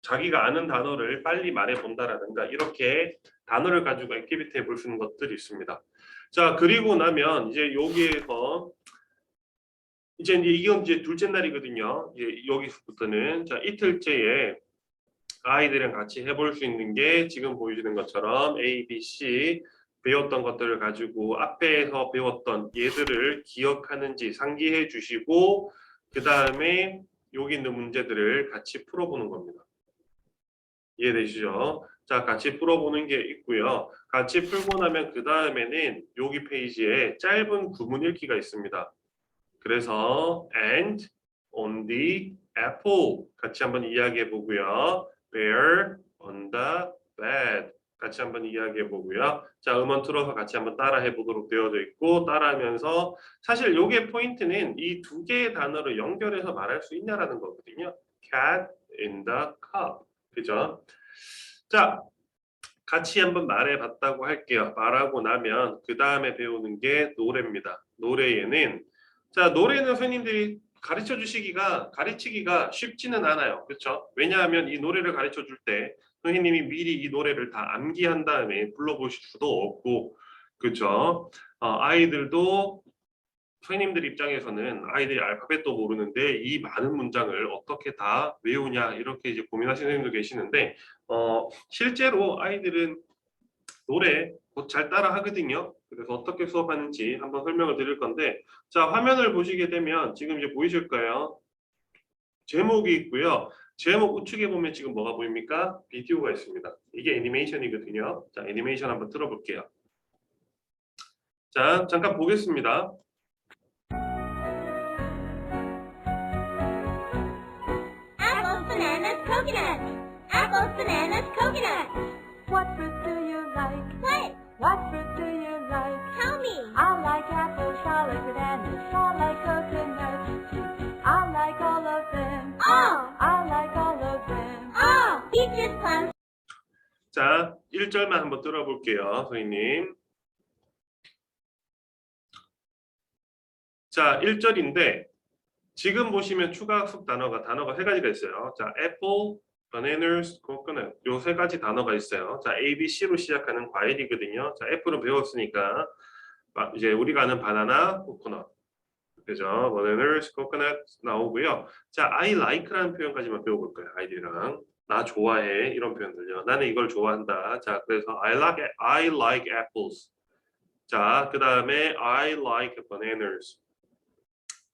자기가 아는 단어를 빨리 말해 본다라든가 이렇게 단어를 가지고 액티비티 해볼 수 있는 것들이 있습니다. 자, 그리고 나면 이제 여기에서 이건 이제 둘째 날이거든요. 이제 여기서부터는 자, 이틀째에 아이들이랑 같이 해볼 수 있는 게 지금 보여주는 것처럼 A, B, C 배웠던 것들을 가지고 앞에서 배웠던 얘들을 기억하는지 상기해 주시고 그 다음에 여기 있는 문제들을 같이 풀어보는 겁니다. 이해되시죠? 자, 같이 풀어보는 게 있고요. 같이 풀고 나면 그 다음에는 여기 페이지에 짧은 구문 읽기가 있습니다. 그래서 and on the apple. 같이 한번 이야기해 보고요. Bear on the bed. 같이 한번 이야기해 보고요. 자, 음원 틀어서 같이 한번 따라해 보도록 되어져 있고 따라하면서 사실 요게 포인트는 이 두 개의 단어를 연결해서 말할 수 있냐라는 거거든요. Cat in the cup. 그죠? 자, 같이 한번 말해 봤다고 할게요. 말하고 나면 그 다음에 배우는 게 노래입니다. 노래에는 자, 노래는 선생님들이 가르치기가 쉽지는 않아요. 그렇죠? 왜냐하면 이 노래를 가르쳐 줄 때 선생님이 미리 이 노래를 다 암기한 다음에 불러보실 수도 없고, 그렇죠? 아이들도 선생님들 입장에서는 아이들이 알파벳도 모르는데 이 많은 문장을 어떻게 다 외우냐 이렇게 이제 고민하시는 선생님도 계시는데 실제로 아이들은 노래 곧 잘 따라 하거든요. 그래서 어떻게 수업하는지 한번 설명을 드릴 건데 자 화면을 보시게 되면 지금 이제 보이실 거예요. 제목이 있고요. 제목 우측에 보면 지금 뭐가 보입니까? 비디오가 있습니다. 이게 애니메이션이거든요. 자 애니메이션 한번 틀어볼게요. 자 잠깐 보겠습니다. Apples, bananas, coconuts. Apples, bananas, coconuts. What fruit do you like? What? What fruit do you like? Tell me. I like apples, I like bananas, I like coconuts. I like all of them. All. I like all of them. All. Peaches, plums. 자 1절만 한번 들어볼게요. 선생님. 자 1절인데 지금 보시면 추가 학습 단어가 세 가지가 있어요. 자, apple, bananas, coconut 요 세 가지 단어가 있어요. 자, A, B, C로 시작하는 과일이거든요. 자, apple은 배웠으니까 이제 우리가 아는 바나나, 코코넛 그죠? bananas, coconut 나오고요. 자, I like라는 표현까지만 배워볼 거예요. 아이들이랑 나 좋아해 이런 표현들요. 나는 이걸 좋아한다. 자, 그래서 I like apples. 자, 그 다음에 I like bananas.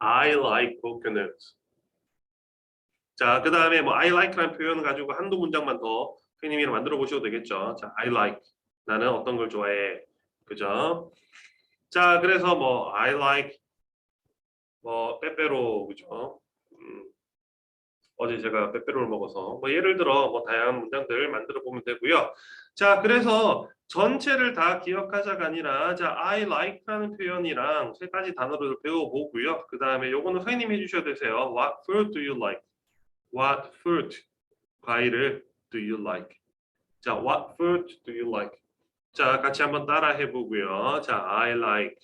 I like coconuts. 자, 그 다음에 뭐 I like라는 표현을 가지고 한두 문장만 더 선생님이랑 만들어 보셔도 되겠죠. 자, I like. 나는 어떤 걸 좋아해. 그죠? 자, 그래서 뭐 I like 뭐 빼빼로 그죠? 어제 제가 빼빼로를 먹어서 뭐 예를 들어 뭐 다양한 문장들 만들어 보면 되고요. 자, 그래서 전체를 다 기억하자가 아니라 자, I like라는 표현이랑 세 가지 단어를 배워보고요. 그 다음에 요거는 선생님이 해주셔야 되세요. What fruit do you like? What fruit? 과일을 do you like? 자, what fruit do you like? 자, 같이 한번 따라 해보고요. 자, I like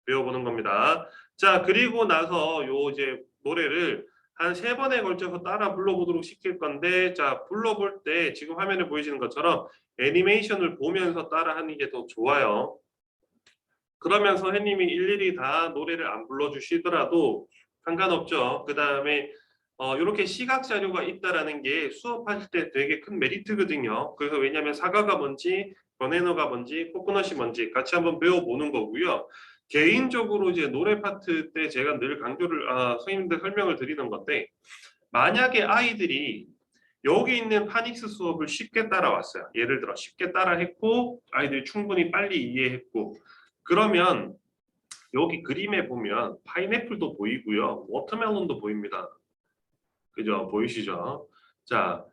배워보는 겁니다. 자, 그리고 나서 요 이제 노래를 한 3번에 걸쳐서 따라 불러보도록 시킬 건데 자 불러볼 때 지금 화면에 보이시는 것처럼 애니메이션을 보면서 따라하는 게 더 좋아요. 그러면 선생님이 일일이 다 노래를 안 불러주시더라도 상관없죠. 그 다음에 이렇게 시각 자료가 있다라는 게 수업할 때 되게 큰 메리트거든요. 그래서 왜냐하면 사과가 뭔지 버네너가 뭔지 코코넛이 뭔지 같이 한번 배워보는 거고요. 개인적으로 이제 노래 파트 때 제가 늘 강조를 선생님들 설명을 드리는 건데 만약에 아이들이 여기 있는 파닉스 수업을 쉽게 따라왔어요. 예를 들어 쉽게 따라했고 아이들이 충분히 빨리 이해했고 그러면 여기 그림에 보면 파인애플도 보이고요. 워터멜론도 보입니다. 그죠? 보이시죠? 자,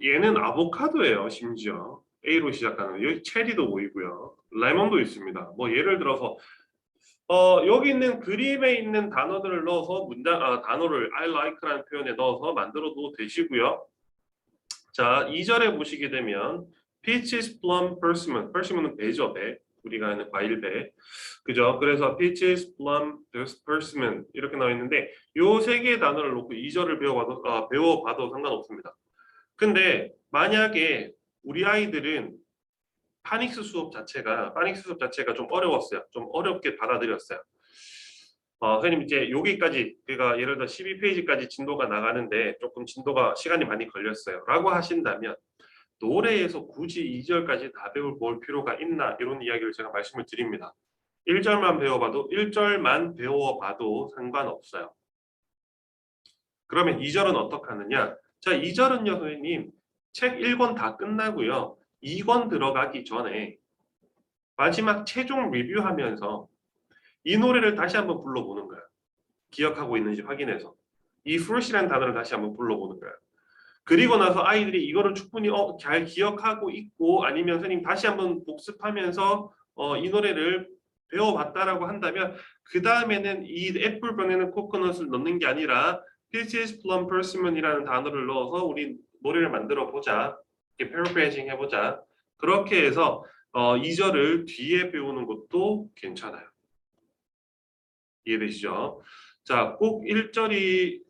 얘는 아보카도예요. 심지어 A로 시작하는 여기 체리도 보이고요. 레몬도 있습니다. 뭐 예를 들어서 여기 있는 그림에 있는 단어들을 넣어서 단어를 I like라는 표현에 넣어서 만들어도 되시고요. 자, 2절에 보시게 되면 peaches, plum, persimmon. persimmon은 배죠, 배. 우리가 아는 과일 배. 그죠? 그래서 peaches, plum, persimmon 이렇게 나와 있는데 요 세 개의 단어를 놓고 2절을 배워봐도 상관없습니다. 근데 만약에 우리 아이들은 파닉스 수업 자체가 좀 어려웠어요. 좀 어렵게 받아들였어요. 선생님 이제 여기까지 그러니까 예를 들어 12페이지까지 진도가 나가는데 조금 시간이 많이 걸렸어요. 라고 하신다면 노래에서 굳이 2절까지 다 배울 필요가 있나 이런 이야기를 제가 말씀을 드립니다. 1절만 배워봐도 상관없어요. 그러면 2절은 어떻게 하느냐? 자, 2절은요, 선생님 책 1권 다 끝나고요. 2권 들어가기 전에 마지막 최종 리뷰하면서 이 노래를 다시 한번 불러보는 거예요. 기억하고 있는지 확인해서 이 fruit이라는 단어를 다시 한번 불러보는 거예요. 그리고 나서 아이들이 이거를 충분히 잘 기억하고 있고 아니면 선생님 다시 한번 복습하면서 이 노래를 배워봤다라고 한다면 그 다음에는 이 애플병에는 코코넛을 넣는 게 아니라 This is plum persimmon이라는 단어를 넣어서 우리 노래를 만들어 보자. 이렇게 paraphrasing 해보자. 그렇게 해서 2절을 뒤에 배우는 것도 괜찮아요. 이해되시죠? 자, 꼭 1절이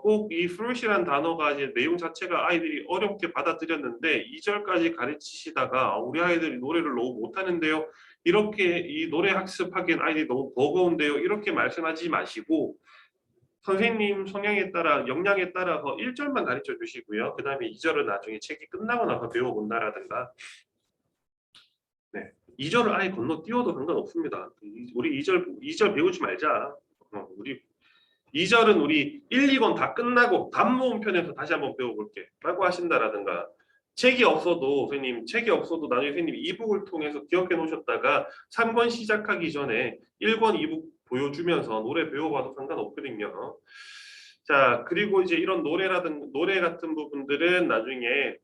꼭 이 fruit이라는 단어가 이제 내용 자체가 아이들이 어렵게 받아들였는데 2절까지 가르치시다가 우리 아이들이 노래를 너무 못하는데요. 이렇게 이 노래 학습하기엔 아이들이 너무 버거운데요. 이렇게 말씀하지 마시고 선생님 성향에 따라 역량에 따라서 1절만 가르쳐 주시고요. 그 다음에 2절은 나중에 책이 끝나고 나서 배워본다라든가 네. 2절을 아예 건너뛰어도 상관없습니다. 우리 2절 배우지 말자. 우리 2절은 우리 1, 2권 다 끝나고 단모음 편에서 다시 한번 배워볼게 라고 하신다라든가 책이 없어도 선생님 책이 없어도 나중에 선생님 이북을 통해서 기억해 놓으셨다가 3권 시작하기 전에 1권 이북 보여주면서 노래 배워봐도 상관없거든요. 자, 그리고 이제 이런 노래 같은 부분들은 나중에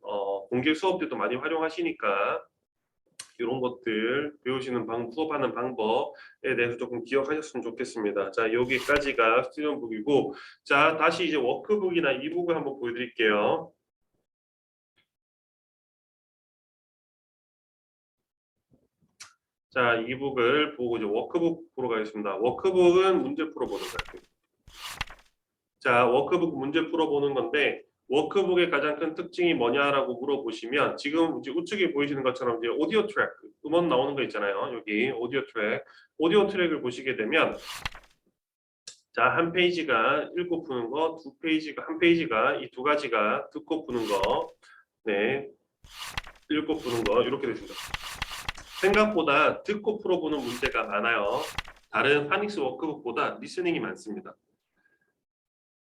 공개 수업 때도 많이 활용하시니까 이런 것들 배우시는 수업하는 방법에 대해서 조금 기억하셨으면 좋겠습니다. 자, 여기까지가 스튜디언북이고, 자, 다시 이제 워크북이나 이북을 한번 보여드릴게요. 자, 이북을 보고 이제 워크북 보러 가겠습니다. 워크북은 문제 풀어보는 거예요. 자, 워크북 문제 풀어보는 건데 워크북의 가장 큰 특징이 뭐냐라고 물어보시면 지금 이제 우측에 보이시는 것처럼 이제 오디오 트랙, 음원 나오는 거 있잖아요. 여기 오디오 트랙을 보시게 되면 자, 한 페이지가 읽고 푸는 거, 한 페이지가 이 두 가지가 듣고 푸는 거, 네, 읽고 푸는 거 이렇게 되십니다. 생각보다 듣고 풀어보는 문제가 많아요. 다른 파닉스 워크북보다 리스닝이 많습니다.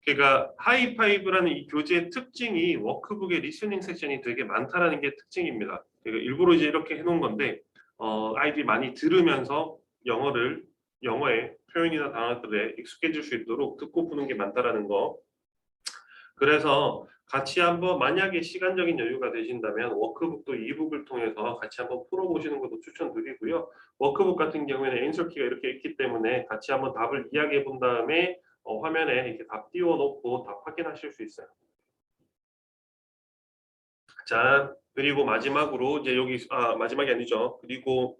그러니까 하이파이브라는 이 교재의 특징이 워크북의 리스닝 섹션이 되게 많다라는 게 특징입니다. 그러니까 일부러 이제 이렇게 해놓은 건데 아이들이 많이 들으면서 영어의 표현이나 단어들에 익숙해질 수 있도록 듣고 푸는 게 많다라는 거. 그래서 같이 한번 만약에 시간적인 여유가 되신다면 워크북도 이북을 통해서 같이 한번 풀어보시는 것도 추천드리고요. 워크북 같은 경우에는 앤서키가 이렇게 있기 때문에 같이 한번 답을 이야기해 본 다음에 화면에 이렇게 답 띄워놓고 답 확인하실 수 있어요. 자, 그리고 마지막으로 이제 여기 마지막이 아니죠. 그리고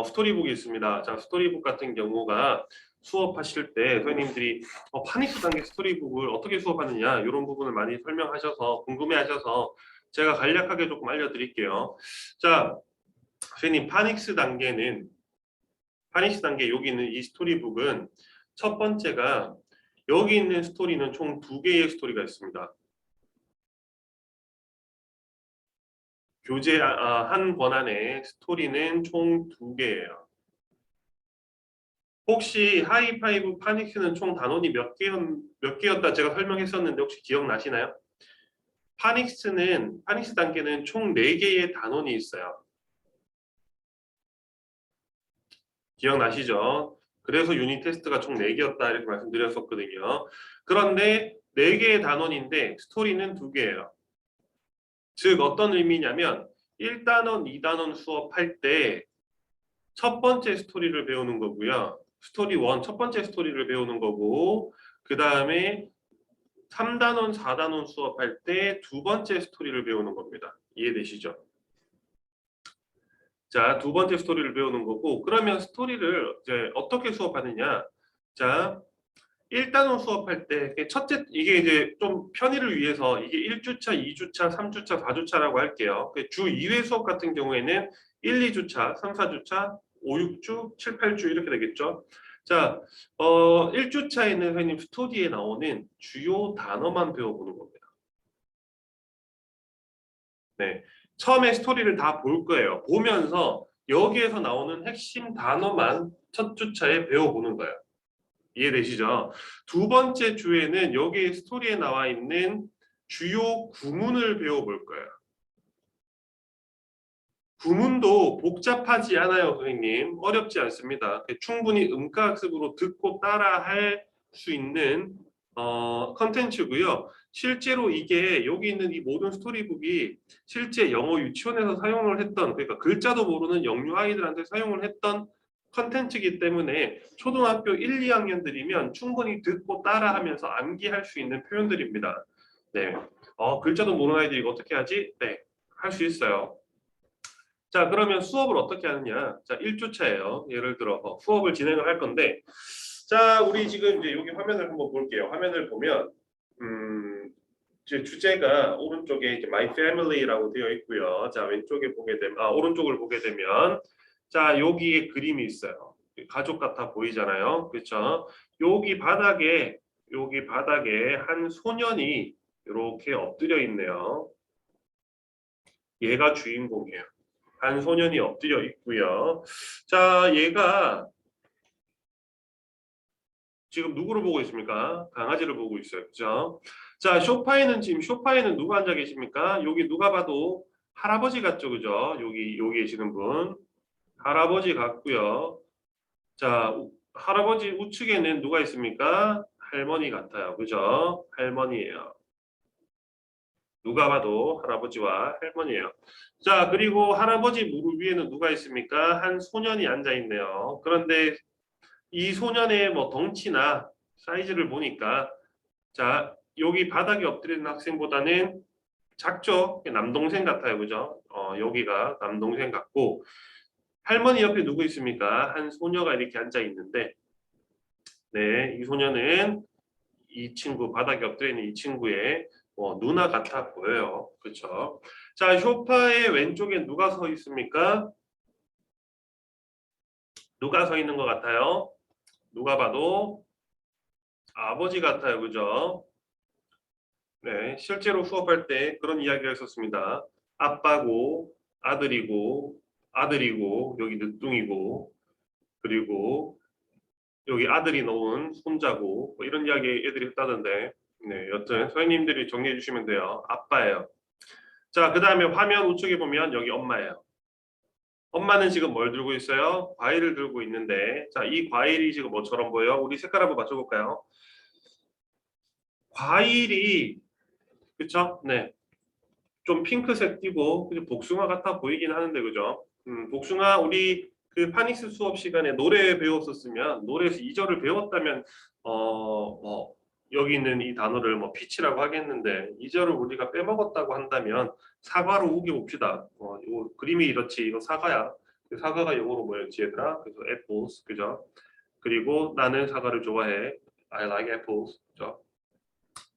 스토리북이 있습니다. 자, 스토리북 같은 경우가 수업하실 때 선생님들이 파닉스 단계 스토리북을 어떻게 수업하느냐 이런 부분을 많이 설명하셔서 궁금해하셔서 제가 간략하게 조금 알려드릴게요. 자, 선생님 파닉스 단계 여기 있는 이 스토리북은 첫 번째가 여기 있는 스토리는 총 2개의 스토리가 있습니다. 교재 한 권 안에 스토리는 총 2개예요. 혹시 하이파이브 파닉스는 총 단원이 몇 개였다 제가 설명했었는데 혹시 기억나시나요? 파닉스 단계는 총 4개의 단원이 있어요. 기억나시죠? 그래서 유닛 테스트가 총 4개였다 이렇게 말씀드렸었거든요. 그런데 4개의 단원인데 스토리는 2개예요. 즉 어떤 의미냐면 1단원, 2단원 수업할 때 첫 번째 스토리를 배우는 거고요. 스토리 1 첫 번째 스토리를 배우는 거고 그 다음에 3단원, 4단원 수업할 때 두 번째 스토리를 배우는 겁니다. 이해되시죠? 자, 두 번째 스토리를 배우는 거고 그러면 스토리를 이제 어떻게 수업하느냐? 자, 1단원 수업할 때 이게 이제 좀 편의를 위해서 이게 1주차, 2주차, 3주차, 4주차라고 할게요. 주 2회 수업 같은 경우에는 1, 2주차, 3, 4주차, 5, 6주, 7, 8주 이렇게 되겠죠. 자, 1주차에는 선생님 스토리에 나오는 주요 단어만 배워보는 겁니다. 네, 처음에 스토리를 다 볼 거예요. 보면서 여기에서 나오는 핵심 단어만 첫 주차에 배워보는 거예요. 이해되시죠? 두 번째 주에는 여기 스토리에 나와 있는 주요 구문을 배워볼 거예요. 구문도 복잡하지 않아요, 선생님. 어렵지 않습니다. 충분히 음가학습으로 듣고 따라할 수 있는 컨텐츠고요. 실제로 이게 여기 있는 이 모든 스토리북이 실제 영어 유치원에서 사용을 했던, 그러니까 글자도 모르는 영유 아이들한테 사용을 했던 컨텐츠이기 때문에 초등학교 1, 2학년들이면 충분히 듣고 따라하면서 암기할 수 있는 표현들입니다. 네, 글자도 모르는 아이들이 이거 어떻게 하지? 네, 할 수 있어요. 자, 그러면 수업을 어떻게 하느냐? 자, 1주차예요. 예를 들어 수업을 진행을 할 건데, 자, 우리 지금 이제 여기 화면을 한번 볼게요. 화면을 보면 이제 주제가 오른쪽에 이제 My Family라고 되어 있고요. 자, 왼쪽에 보게 되면 오른쪽을 보게 되면 자, 여기에 그림이 있어요. 가족 같아 보이잖아요. 그렇죠? 여기 바닥에 한 소년이 이렇게 엎드려 있네요. 얘가 주인공이에요. 한 소년이 엎드려 있고요. 자, 얘가 지금 누구를 보고 있습니까? 강아지를 보고 있어요. 그죠? 자, 지금 소파에는 누가 앉아 계십니까? 여기 누가 봐도 할아버지 같죠? 그죠? 여기 계시는 분. 할아버지 같고요. 자, 할아버지 우측에는 누가 있습니까? 할머니 같아요. 그죠? 할머니예요. 누가 봐도 할아버지와 할머니예요. 자, 그리고 할아버지 무릎 위에는 누가 있습니까? 한 소년이 앉아 있네요. 그런데 이 소년의 뭐 덩치나 사이즈를 보니까 자, 여기 바닥에 엎드리는 학생보다는 작죠? 남동생 같아요. 그죠? 여기가 남동생 같고 할머니 옆에 누구 있습니까? 한 소녀가 이렇게 앉아 있는데 네, 이 소녀는 이 친구 바닥에 엎드려 있는 이 친구의 누나 같아 보여요. 그렇죠? 자, 소파의 왼쪽에 누가 서 있습니까? 누가 서 있는 것 같아요? 누가 봐도 아버지 같아요. 그죠? 네, 실제로 수업할 때 그런 이야기를 했었습니다. 아빠고 아들이고 여기 늦둥이고 그리고 여기 아들이 놓은 손자고 뭐 이런 이야기 애들이 했다던데 네, 여튼 선생님들이 정리해 주시면 돼요. 아빠예요. 자, 그 다음에 화면 우측에 보면 여기 엄마예요. 엄마는 지금 뭘 들고 있어요? 과일을 들고 있는데 자, 이 과일이 지금 뭐처럼 보여요? 우리 색깔 한번 맞춰볼까요? 과일이 그쵸? 네, 좀 핑크색 띄고 복숭아 같아 보이긴 하는데 그죠? 복숭아 우리 그 파닉스 수업 시간에 노래 배웠었으면 노래에서 2절을 배웠다면 뭐 여기 있는 이 단어를 뭐 피치라고 하겠는데 2절을 우리가 빼먹었다고 한다면 사과로 우겨봅시다. 요 그림이 이렇지 이거 사과야. 사과가 영어로 뭐였지 얘들아? 그래서 apples 그죠? 그리고 나는 사과를 좋아해. I like apples 그죠?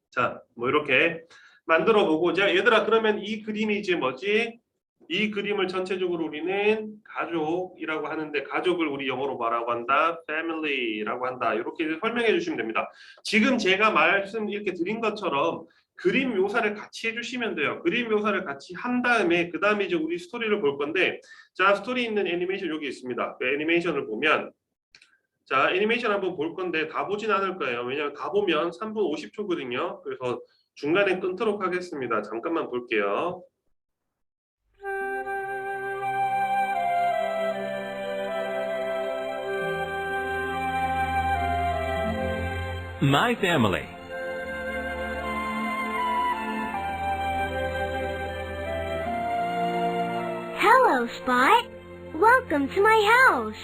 자, 뭐 이렇게 만들어 보고 자, 얘들아 그러면 이 그림이 이제 뭐지? 이 그림을 전체적으로 우리는 가족이라고 하는데 가족을 우리 영어로 뭐라고 한다? family라고 한다. 이렇게 설명해 주시면 됩니다. 지금 제가 말씀 이렇게 드린 것처럼 그림 묘사를 같이 해주시면 돼요. 그림 묘사를 같이 한 다음에 그 다음에 이제 우리 스토리를 볼 건데 자, 스토리 있는 애니메이션 여기 있습니다. 그 애니메이션을 보면 자, 애니메이션 한번 볼 건데 다 보진 않을 거예요. 왜냐하면 다 보면 3분 50초거든요. 그래서 중간에 끊도록 하겠습니다. 잠깐만 볼게요. My family. Hello, Spot. Welcome to my house.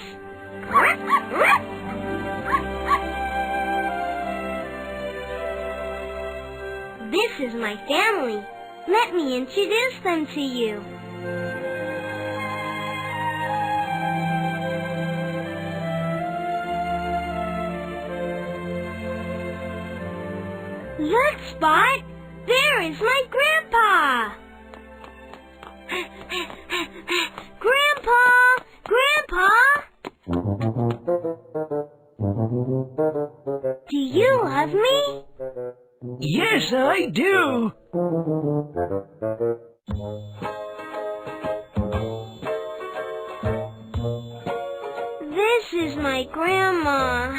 This is my family. Let me introduce them to you. Look, Spot! There is my grandpa! Grandpa! Grandpa! Do you love me? Yes, I do. This is my grandma.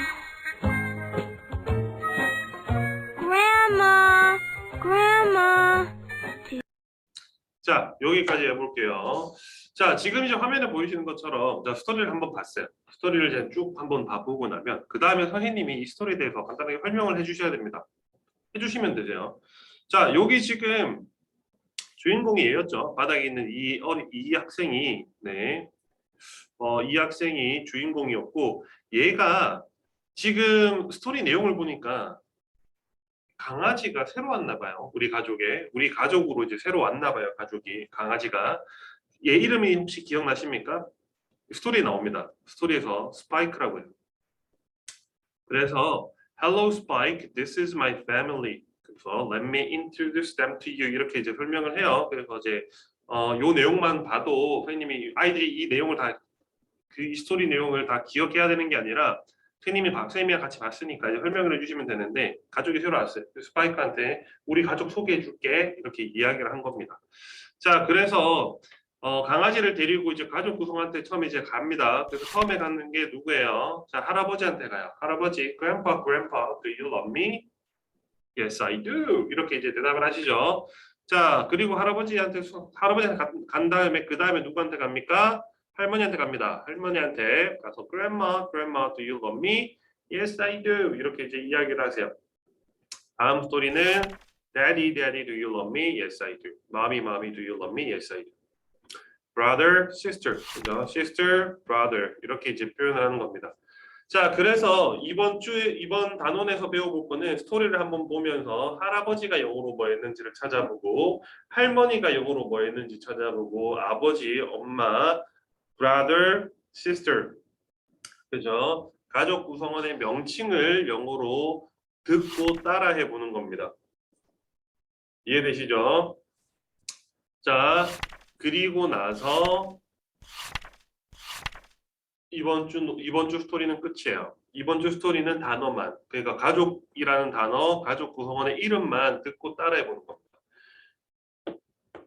Grandma. 자, 여기까지 해볼게요. 자, 지금 이제 화면에 보이시는 것처럼 자, 스토리를 한번 봤어요. 스토리를 이제 쭉 한번 봐보고 나면 그 다음에 선생님이 이 스토리에 대해서 간단하게 설명을 해주셔야 됩니다. 해주시면 되세요. 자, 여기 지금 주인공이 얘였죠. 바닥에 있는 이 학생이 네, 이 학생이 주인공이었고 얘가 지금 스토리 내용을 보니까 강아지가 새로 왔나 봐요. 우리 가족으로 이제 새로 왔나 봐요. 가족이 강아지가 얘 이름이 혹시 기억나십니까? 스토리에 나옵니다. 스토리에서 스파이크라고 해요. 그래서 Hello Spike, this is my family. 그래서 Let me introduce them to you 이렇게 이제 설명을 해요. 그래서 이제 요 내용만 봐도 선생님이 아이들이 이 내용을 다 이 스토리 내용을 다 기억해야 되는 게 아니라 선생님이랑 같이 봤으니까 이제 설명을 해주시면 되는데 가족이 새로 왔어요. 스파이크한테 우리 가족 소개해줄게 이렇게 이야기를 한 겁니다. 자, 그래서 강아지를 데리고 이제 가족 구성한테 처음에 이제 갑니다. 그래서 처음에 가는 게 누구예요? 자, 할아버지한테 가요. 할아버지, Grandpa, do you love me? Yes, I do. 이렇게 이제 대답을 하시죠. 자, 그리고 할아버지한테 간 다음에 그 다음에 누구한테 갑니까? 할머니한테 갑니다. 할머니한테 가서 Grandma, do you love me? Yes, I do. 이렇게 이제 이야기를 하세요. 다음 스토리는 Daddy, do you love me? Yes, I do. Mommy, do you love me? Yes, I do. Brother, sister, 그죠? Sister, brother 이렇게 이제 표현을 하는 겁니다. 자, 그래서 이번 단원에서 배워볼 거는 스토리를 한번 보면서 할아버지가 영어로 뭐 했는지를 찾아보고 할머니가 영어로 뭐 했는지 찾아보고 아버지, 엄마, brother, sister 그죠? 가족 구성원의 명칭을 영어로 듣고 따라해 보는 겁니다. 이해되시죠? 자, 그리고 나서 이번 주 스토리는 끝이에요. 이번 주 스토리는 단어만, 그러니까 가족이라는 단어, 가족 구성원의 이름만 듣고 따라해 보는 겁니다.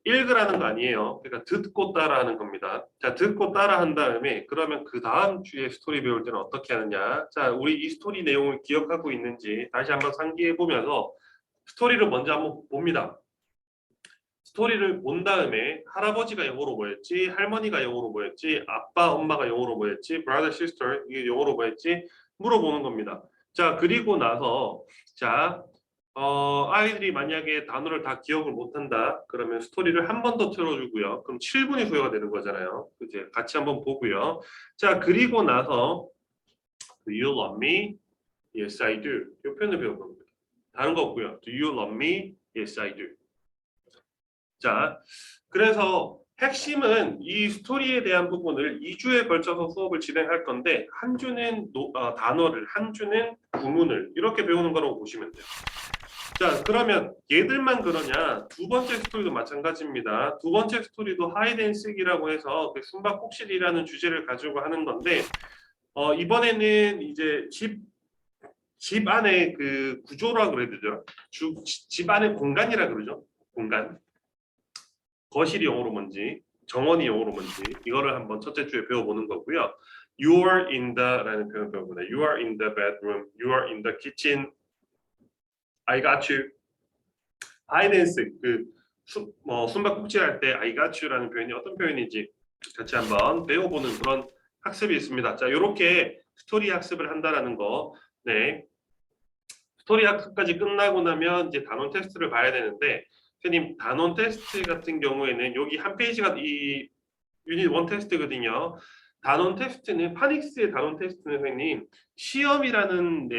읽으라는 거 아니에요. 그러니까 듣고 따라하는 겁니다. 자, 듣고 따라한 다음에 그러면 그 다음 주에 스토리 배울 때는 어떻게 하느냐? 자, 우리 이 스토리 내용을 기억하고 있는지 다시 한번 상기해 보면서 스토리를 먼저 한번 봅니다. 스토리를 본 다음에 할아버지가 영어로 뭐였지, 할머니가 영어로 뭐였지, 아빠, 엄마가 영어로 뭐였지, brother, sister 이게 영어로 뭐였지 물어보는 겁니다. 자, 그리고 나서 자, 아이들이 만약에 단어를 다 기억을 못한다 그러면 스토리를 한 번 더 틀어주고요. 그럼 7분이 소요가 되는 거잖아요. 이제 같이 한번 보고요. 자, 그리고 나서 Do you love me? Yes, I do. 이 표현을 배울 겁니다. 다른 거 없고요. Do you love me? Yes, I do. 자, 그래서 핵심은 이 스토리에 대한 부분을 2주에 걸쳐서 수업을 진행할 건데 한 주는 단어를, 한 주는 구문을 이렇게 배우는 거라고 보시면 돼요. 자, 그러면 얘들만 그러냐? 두 번째 스토리도 마찬가지입니다. 두 번째 스토리도 하이드앤시크라고 해서 그 숨바꼭질이라는 주제를 가지고 하는 건데 이번에는 이제 집 안에 그 구조라 그래야 되죠. 집 안에 공간이라 그러죠. 공간. 거실이 영어로 뭔지, 정원이 영어로 뭔지 이거를 한번 첫째 주에 배워보는 거고요. You are in the라는 표현 배워보다. You are in the bedroom. You are in the kitchen. I got you. hide and seek 숨바꼭질 할 때 I got you라는 표현이 어떤 표현인지 같이 한번 배워보는 그런 학습이 있습니다. 자, 이렇게 스토리 학습을 한다라는 거. 네. 스토리 학습까지 끝나고 나면 이제 단원 테스트를 봐야 되는데 선생님 단원 테스트 같은 경우에는 여기 한 페이지가 이 유닛 1 테스트거든요. 단원 테스트는 파닉스의 단원 테스트는 선생님 시험이라는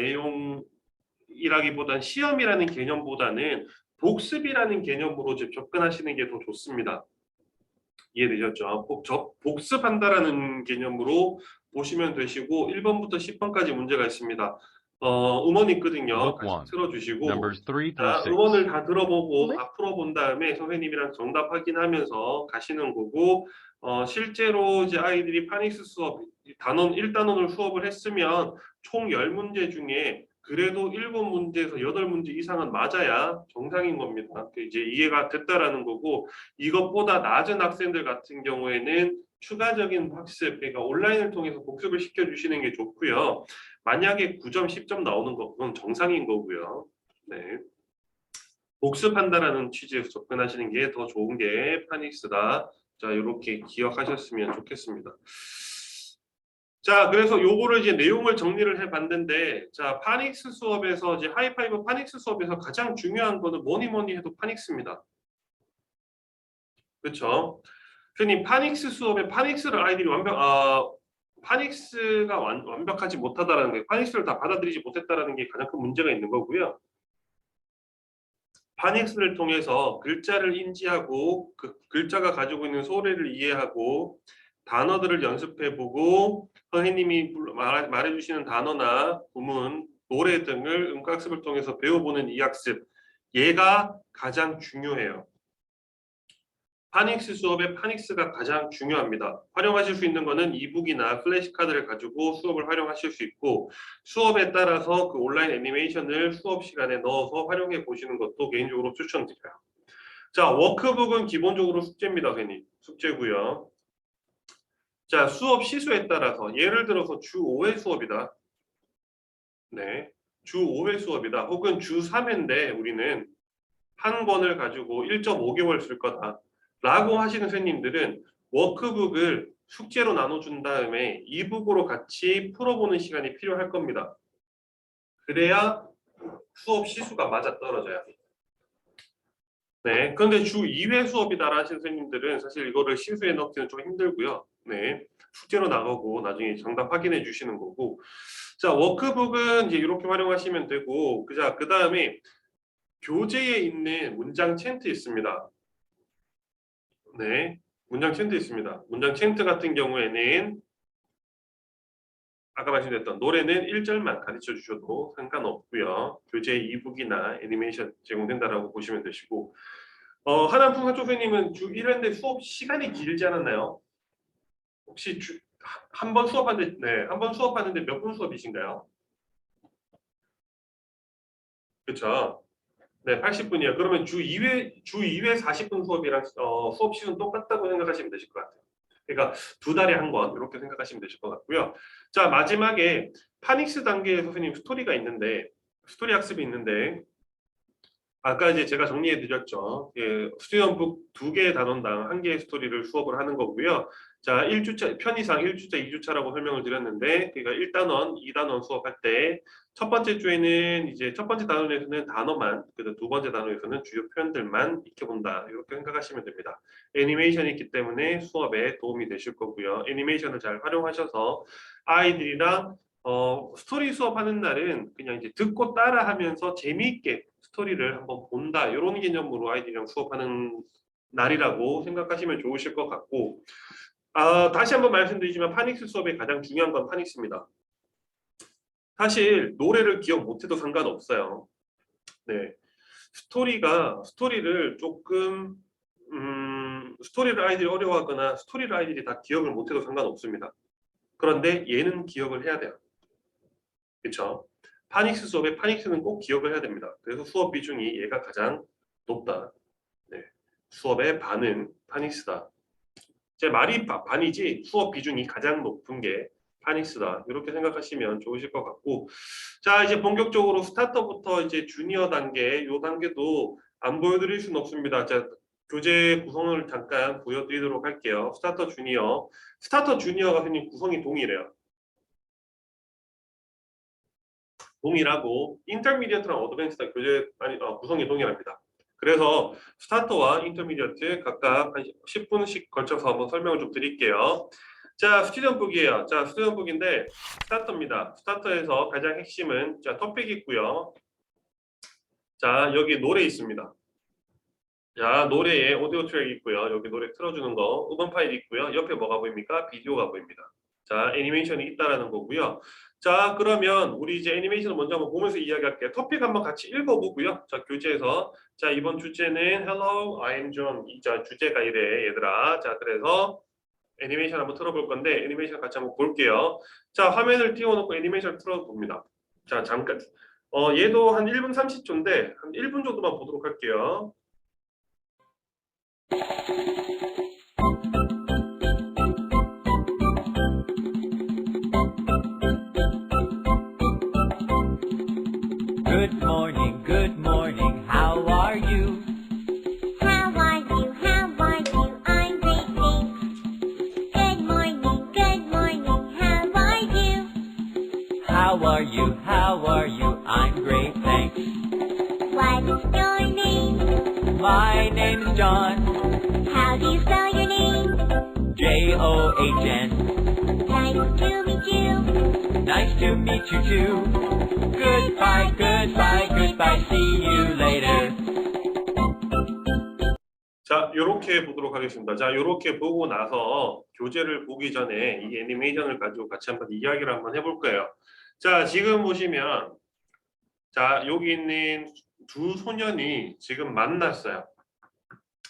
내용이라기보단 시험이라는 개념보다는 복습이라는 개념으로 접근하시는 게 더 좋습니다. 이해되셨죠? 복습한다라는 개념으로 보시면 되시고 1번부터 10번까지 문제가 있습니다. 음원 있거든요. 같이 틀어주시고 자, 음원을 다 들어보고 다 풀어본 다음에 선생님이랑 정답 확인하면서 가시는 거고 실제로 이제 아이들이 파닉스 수업 단원 1단원을 수업을 했으면 총 10문제 중에 그래도 7문제에서 8문제 이상은 맞아야 정상인 겁니다. 이제 이해가 됐다라는 거고 이것보다 낮은 학생들 같은 경우에는 추가적인 학습, 그러니까 온라인을 통해서 복습을 시켜주시는 게 좋고요. 만약에 9점, 10점 나오는 거 그건 정상인 거고요. 네. 복습한다라는 취지에서 접근하시는 게 더 좋은 게 파닉스다. 자, 이렇게 기억하셨으면 좋겠습니다. 자, 그래서 요거를 이제 내용을 정리를 해봤는데, 자, 파닉스 수업에서 이제 하이파이브 파닉스 수업에서 가장 중요한 거는 뭐니 해도 파닉스입니다. 그렇죠? 선생님, 파닉스 수업에 파닉스를 아이들이 파닉스가 완벽하지 못하다라는 게, 파닉스를 다 받아들이지 못했다라는 게 가장 큰 문제가 있는 거고요. 파닉스를 통해서 글자를 인지하고 그 글자가 가지고 있는 소리를 이해하고 단어들을 연습해보고 선생님이 말해주시는 단어나 구문, 노래 등을 음각습을 통해서 배워보는 이 학습, 얘가 가장 중요해요. 파닉스 수업에 파닉스가 가장 중요합니다. 활용하실 수 있는 거는 이북이나 플래시카드를 가지고 수업을 활용하실 수 있고, 수업에 따라서 그 온라인 애니메이션을 수업 시간에 넣어서 활용해 보시는 것도 개인적으로 추천드려요. 자, 워크북은 기본적으로 숙제입니다, 선생님. 숙제고요. 자, 수업 시수에 따라서 예를 들어서 주 5회 수업이다. 네, 주 5회 수업이다. 혹은 주 3회인데 우리는 한 권을 가지고 1.5개월 쓸 거다. 라고 하시는 선생님들은 워크북을 숙제로 나눠준 다음에 이북으로 같이 풀어보는 시간이 필요할 겁니다. 그래야 수업 시수가 맞아떨어져요. 네, 그런데 주 2회 수업이다 하시는 선생님들은 사실 이거를 시수에 넣기는 좀 힘들고요. 네, 숙제로 나가고 나중에 정답 확인해 주시는 거고. 자, 워크북은 이제 이렇게 활용하시면 되고, 그 다음에 교재에 있는 문장 챈트 있습니다. 네, 문장 챈트 있습니다. 문장 챈트 같은 경우에는 아까 말씀드렸던 노래는 1절만 가르쳐 주셔도 상관없고요. 교재 이북이나 애니메이션 제공된다라고 보시면 되시고, 하남풍 한쪽 선생님은 주 1회인데 수업 시간이 길지 않았나요? 혹시 한 번 수업하는데, 네, 한 번 수업하는데 몇 분 수업이신가요? 그렇죠. 네, 80분이요. 그러면 주 2회 40분 수업이랑 수업 시간 똑같다고 생각하시면 되실 것 같아요. 그러니까 두 달에 한 권 이렇게 생각하시면 되실 것 같고요. 자, 마지막에 파닉스 단계에 선생님 스토리 학습이 있는데 아까 이제 제가 정리해 드렸죠. 예, 스튜던북 2개의 단원당 1개의 스토리를 수업을 하는 거고요. 자, 1주차, 편의상 1주차, 2주차라고 설명을 드렸는데, 그러니까 1단원, 2단원 수업할 때, 첫 번째 주에는 이제 첫 번째 단원에서는 단어만, 그다음 두 번째 단원에서는 주요 표현들만 익혀본다. 이렇게 생각하시면 됩니다. 애니메이션이 있기 때문에 수업에 도움이 되실 거고요. 애니메이션을 잘 활용하셔서 아이들이랑 스토리 수업하는 날은 그냥 이제 듣고 따라하면서 재미있게 스토리를 한번 본다. 이런 개념으로 아이들이랑 수업하는 날이라고 생각하시면 좋으실 것 같고, 다시 한번 말씀드리지만 파닉스 수업의 가장 중요한 건 파닉스입니다. 사실 노래를 기억 못해도 상관없어요. 네, 스토리를 조금 스토리를 아이들이 어려워하거나 스토리를 아이들이 다 기억을 못해도 상관없습니다. 그런데 얘는 기억을 해야 돼요. 그렇죠? 파닉스 수업에 파닉스는 꼭 기억을 해야 됩니다. 그래서 수업 비중이 얘가 가장 높다. 네, 수업의 반은 파닉스다. 제 말이 반이지 수업 비중이 가장 높은 게 파닉스다. 이렇게 생각하시면 좋으실 것 같고, 자, 이제 본격적으로 스타터부터 이제 주니어 단계, 요 단계도 안 보여드릴 수는 없습니다. 자, 교재 구성을 잠깐 보여드리도록 할게요. 스타터 주니어가 선생님 구성이 동일해요. 동일하고 인터미디어트랑 어드밴스드 구성이 동일합니다. 그래서 스타터와 인터미디어트 각각 한 10분씩 걸쳐서 한번 설명을 좀 드릴게요. 자, 스튜던북이에요. 자, 스튜던북인데 스타터입니다. 스타터에서 가장 핵심은 자, 토픽 있고요. 자, 여기 노래 있습니다. 자, 노래에 오디오 트랙 있고요. 여기 노래 틀어주는 거, 음원 파일 있고요. 옆에 뭐가 보입니까? 비디오가 보입니다. 자, 애니메이션이 있다라는 거고요. 자, 그러면 우리 이제 애니메이션을 먼저 한번 보면서 이야기할게요. 토픽 한번 같이 읽어보고요. 자, 교재에서 자, 이번 주제는 Hello, I'm John. 자, 주제가 이래, 얘들아. 자, 그래서 애니메이션 한번 틀어볼 건데 애니메이션 같이 한번 볼게요. 자, 화면을 띄워놓고 애니메이션을 틀어봅니다. 자, 잠깐. 얘도 한 1분 30초인데 한 1분 정도만 보도록 할게요. Good morning, how are you? How are you? I'm great, How are you? How are you? I'm great, thanks. What is your name? My name is John. How do you spell your name? John. Nice to meet you. Nice to meet you too. Goodbye, goodbye, goodbye. See you later. 자, 요렇게 보도록 하겠습니다. 자, 요렇게 보고 나서 교재를 보기 전에 이 애니메이션을 가지고 같이 한번 이야기를 한번 해볼 거예요. 자, 지금 보시면 자, 여기 있는 두 소년이 지금 만났어요.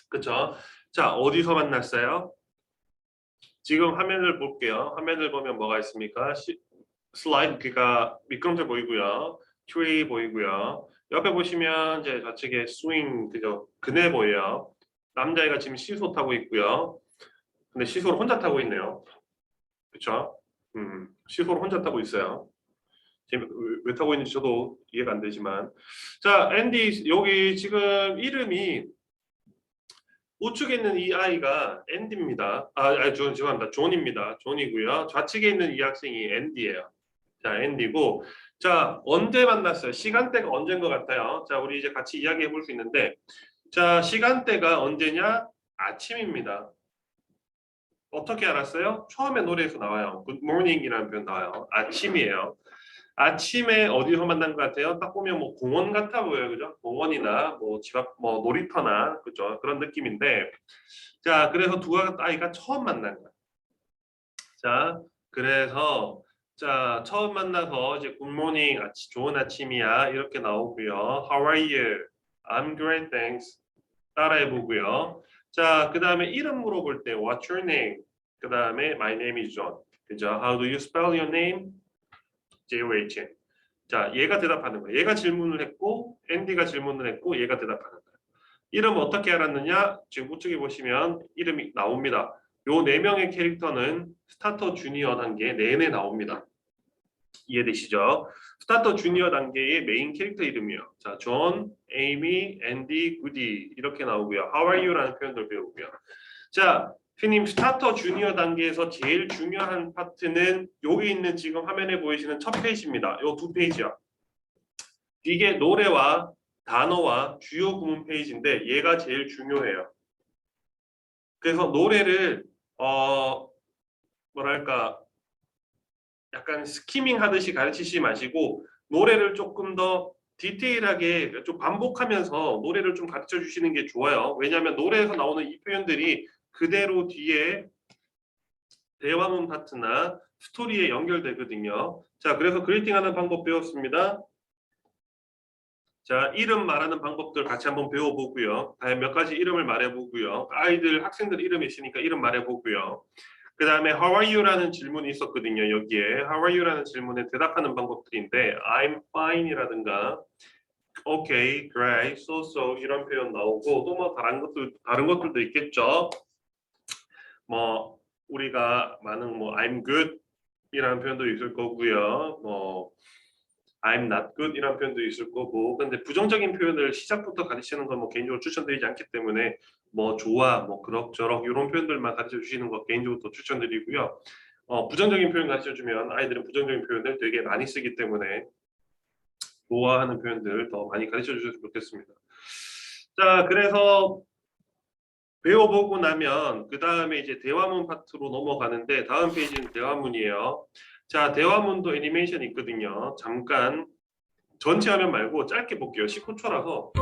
그쵸? 자, 어디서 만났어요? 지금 화면을 볼게요. 화면을 보면 뭐가 있습니까? 슬라이드, 그러니까 미끄럼틀 보이고요. 트리 보이고요. 옆에 보시면 이제 좌측에 스윙, 그죠? 그네 보여요. 남자애가 지금 시소 타고 있고요. 근데 시소를 혼자 타고 있네요. 그쵸? 시소를 혼자 타고 있어요. 지금 왜 타고 있는지 저도 이해가 안 되지만. 자, 앤디, 여기 지금 이름이 우측에 있는 이 아이가 앤디입니다. 죄송합니다. 존입니다. 존이고요. 좌측에 있는 이 학생이 앤디예요. 자, 앤디고. 자, 언제 만났어요? 시간대가 언제인 것 같아요? 자, 우리 이제 같이 이야기해 볼 수 있는데, 자, 시간대가 언제냐? 아침입니다. 어떻게 알았어요? 처음에 노래에서 나와요. Good morning이라는 표현 나와요. 아침이에요. 아침에 어디서 만난 것 같아요? 딱 보면 뭐 공원 같아 보여요, 그죠? 공원이나 뭐 집 앞, 뭐 놀이터나 그죠? 그런 느낌인데, 자, 그래서 두 아이가 처음 만난 거야. 자, 그래서 자, 처음 만나서 이제 Good morning, 좋은 아침이야 이렇게 나오고요. How are you? I'm great, thanks. 따라해 보고요. 자, 그 다음에 이름 물어볼 때 What's your name? 그 다음에 My name is John. 그죠? How do you spell your name? J-O-H-N. 자, 얘가 대답하는 거예요. 얘가 질문을 했고 앤디가 질문을 했고 얘가 대답하는 거예요. 이름 어떻게 알았느냐? 지금 우측에 보시면 이름이 나옵니다. 요 네 명의 캐릭터는 스타터 주니어 단계 내내 나옵니다. 이해되시죠? 스타터 주니어 단계의 메인 캐릭터 이름이에요. 자, 존, 에이미, 앤디, 구디 이렇게 나오고요. How are you라는 표현들 배우고요. 자, 피님 스타터 주니어 단계에서 제일 중요한 파트는 여기 있는 지금 화면에 보이시는 첫 페이지입니다. 요 두 페이지야. 이게 노래와 단어와 주요 구문 페이지인데 얘가 제일 중요해요. 그래서 노래를 뭐랄까 약간 스키밍 하듯이 가르치지 마시고 노래를 조금 더 디테일하게 좀 반복하면서 노래를 좀 가르쳐 주시는 게 좋아요. 왜냐하면 노래에서 나오는 이 표현들이 그대로 뒤에 대화문 파트나 스토리에 연결되거든요. 자, 그래서 그리팅 하는 방법 배웠습니다. 자, 이름 말하는 방법들 같이 한번 배워보고요. 다음에 몇 가지 이름을 말해보고요. 아이들, 학생들 이름이 있으니까 이름 말해보고요. 그 다음에 How are you라는 질문이 있었거든요. 여기에 How are you라는 질문에 대답하는 방법들인데 I'm fine 이라든가 Okay, great, so 이런 표현 나오고 또 뭐 다른 것들도 있겠죠. 뭐 우리가 많은 뭐 I'm good 이라는 표현도 있을 거고요. 뭐 I'm not good 이라는 표현도 있을 거고. 근데 부정적인 표현을 시작부터 가르치는 건 뭐 개인적으로 추천드리지 않기 때문에 뭐 좋아, 뭐 그럭저럭 이런 표현들만 가르쳐 주시는 거 개인적으로 또 추천드리고요. 부정적인 표현 가르쳐 주면 아이들은 부정적인 표현을 되게 많이 쓰기 때문에 좋아하는 표현들 더 많이 가르쳐 주셨으면 좋겠습니다. 자, 그래서 배워보고 나면 그 다음에 이제 대화문 파트로 넘어가는데 다음 페이지는 대화문이에요. 자, 대화문도 애니메이션이 있거든요. 잠깐 전체 화면 말고 짧게 볼게요. 19초라서.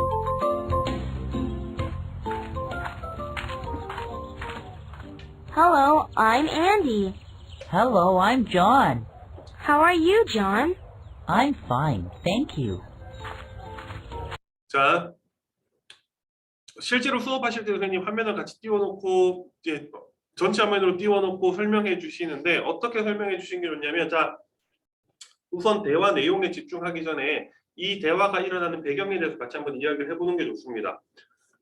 Hello, I'm Andy. Hello, I'm John. How are you, John? I'm fine, thank you. 자, 실제로 수업하실 때 선생님 화면을 같이 띄워놓고 이제 전체 화면으로 띄워놓고 설명해 주시는데 어떻게 설명해 주신 게 좋냐면, 자, 우선 대화 내용에 집중하기 전에 이 대화가 일어나는 배경에 대해서 같이 한번 이야기를 해보는 게 좋습니다.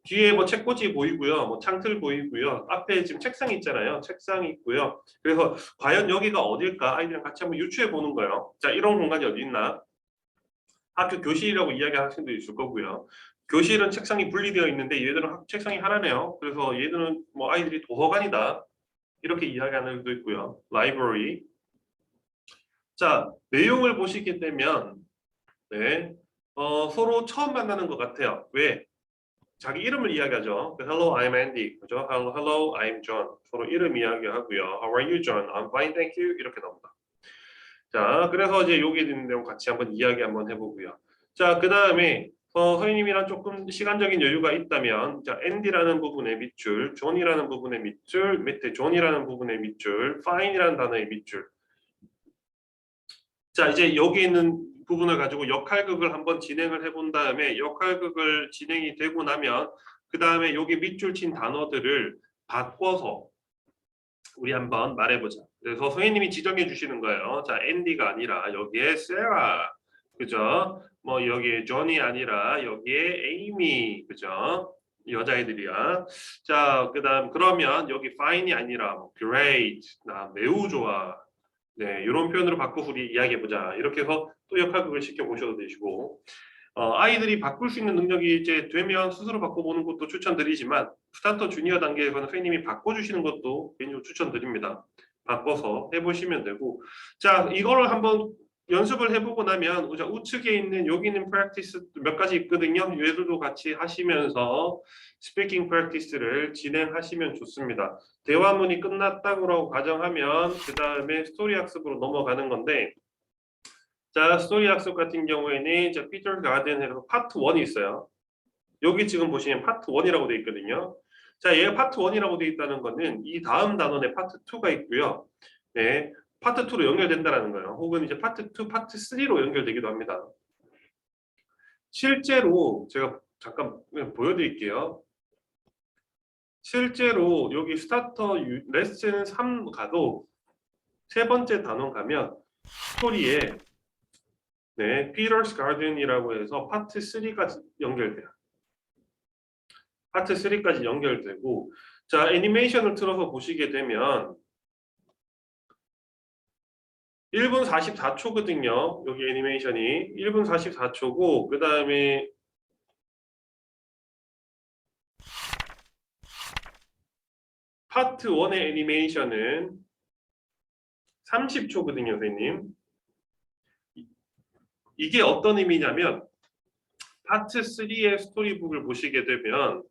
뒤에 뭐 책꽂이 보이고요, 뭐 창틀 보이고요, 앞에 지금 책상이 있잖아요. 책상이 있고요. 그래서 과연 여기가 어딜까 아이들이랑 같이 한번 유추해 보는 거예요. 자, 이런 공간이 어디 있나? 학교 교실이라고 이야기하는 학생도 있을 거고요. 교실은 책상이 분리되어 있는데 얘들은 책상이 하나네요. 그래서 얘들은 뭐 아이들이 도서관이다 이렇게 이야기하는 애들도 있고요. 라이브러리. 자, 내용을 보시게 되면 네, 서로 처음 만나는 것 같아요. 왜? 자기 이름을 이야기하죠. Hello, I'm Andy. 그죠? Hello, I'm John. 서로 이름 이야기하고요. How are you, John? I'm fine, thank you. 이렇게 나옵니다. 자, 그래서 이제 여기 있는 내용 같이 한번 이야기 한번 해보고요. 자, 그 다음에 선생님이랑 조금 시간적인 여유가 있다면, 자, 앤디라는 부분의 밑줄, 존이라는 부분의 밑줄, 밑에 존이라는 부분의 밑줄, fine이라는 단어의 밑줄. 자, 이제 여기 있는 부분을 가지고 역할극을 한번 진행을 해본 다음에 역할극을 진행이 되고 나면 그 다음에 여기 밑줄 친 단어들을 바꿔서 우리 한번 말해보자. 그래서 선생님이 지정해 주시는 거예요. 자, 앤디가 아니라 여기에 세라, 그죠? 뭐 여기에 존이 아니라 여기에 에이미, 그죠? 여자애들이야. 자, 그다음 그러면 여기 fine이 아니라 뭐 great, 나 매우 좋아. 네, 이런 표현으로 바꿔서 우리 이야기해보자. 이렇게 해서 또 역할극을 시켜보셔도 되시고, 아이들이 바꿀 수 있는 능력이 이제 되면 스스로 바꿔보는 것도 추천드리지만, 스타터 주니어 단계에서는 선생님이 바꿔주시는 것도 개인적으로 추천드립니다. 바꿔서 해보시면 되고, 자, 이거를 한번 연습을 해보고 나면 우측에 있는 여기 있는 프랙티스 몇 가지 있거든요. 얘들도 같이 하시면서 스피킹 프랙티스를 진행하시면 좋습니다. 대화문이 끝났다고 가정하면 그 다음에 스토리 학습으로 넘어가는 건데, 자, 스토리 학습 같은 경우에는 자, 피터 가든에서 파트 1이 있어요. 여기 지금 보시면 파트 1이라고 되어 있거든요. 자, 얘가 파트 1이라고 되어 있다는 거는 이 다음 단원에 파트 2가 있고요. 네, 파트 2로 연결된다는 거예요. 혹은 이제 파트 2, 파트 3로 연결되기도 합니다. 실제로 제가 잠깐 보여드릴게요. 실제로 여기 스타터 레슨 3 가도 세 번째 단원 가면 스토리에 네, 피터's 가든이라고 해서 파트 3까지 연결돼요. 파트 3까지 연결되고, 자, 애니메이션을 틀어서 보시게 되면 1분 44초거든요. 여기 애니메이션이 1분 44초고, 그 다음에 파트 1의 애니메이션은 30초거든요, 선생님. 이게 어떤 의미냐면 파트 3의 스토리북을 보시게 되면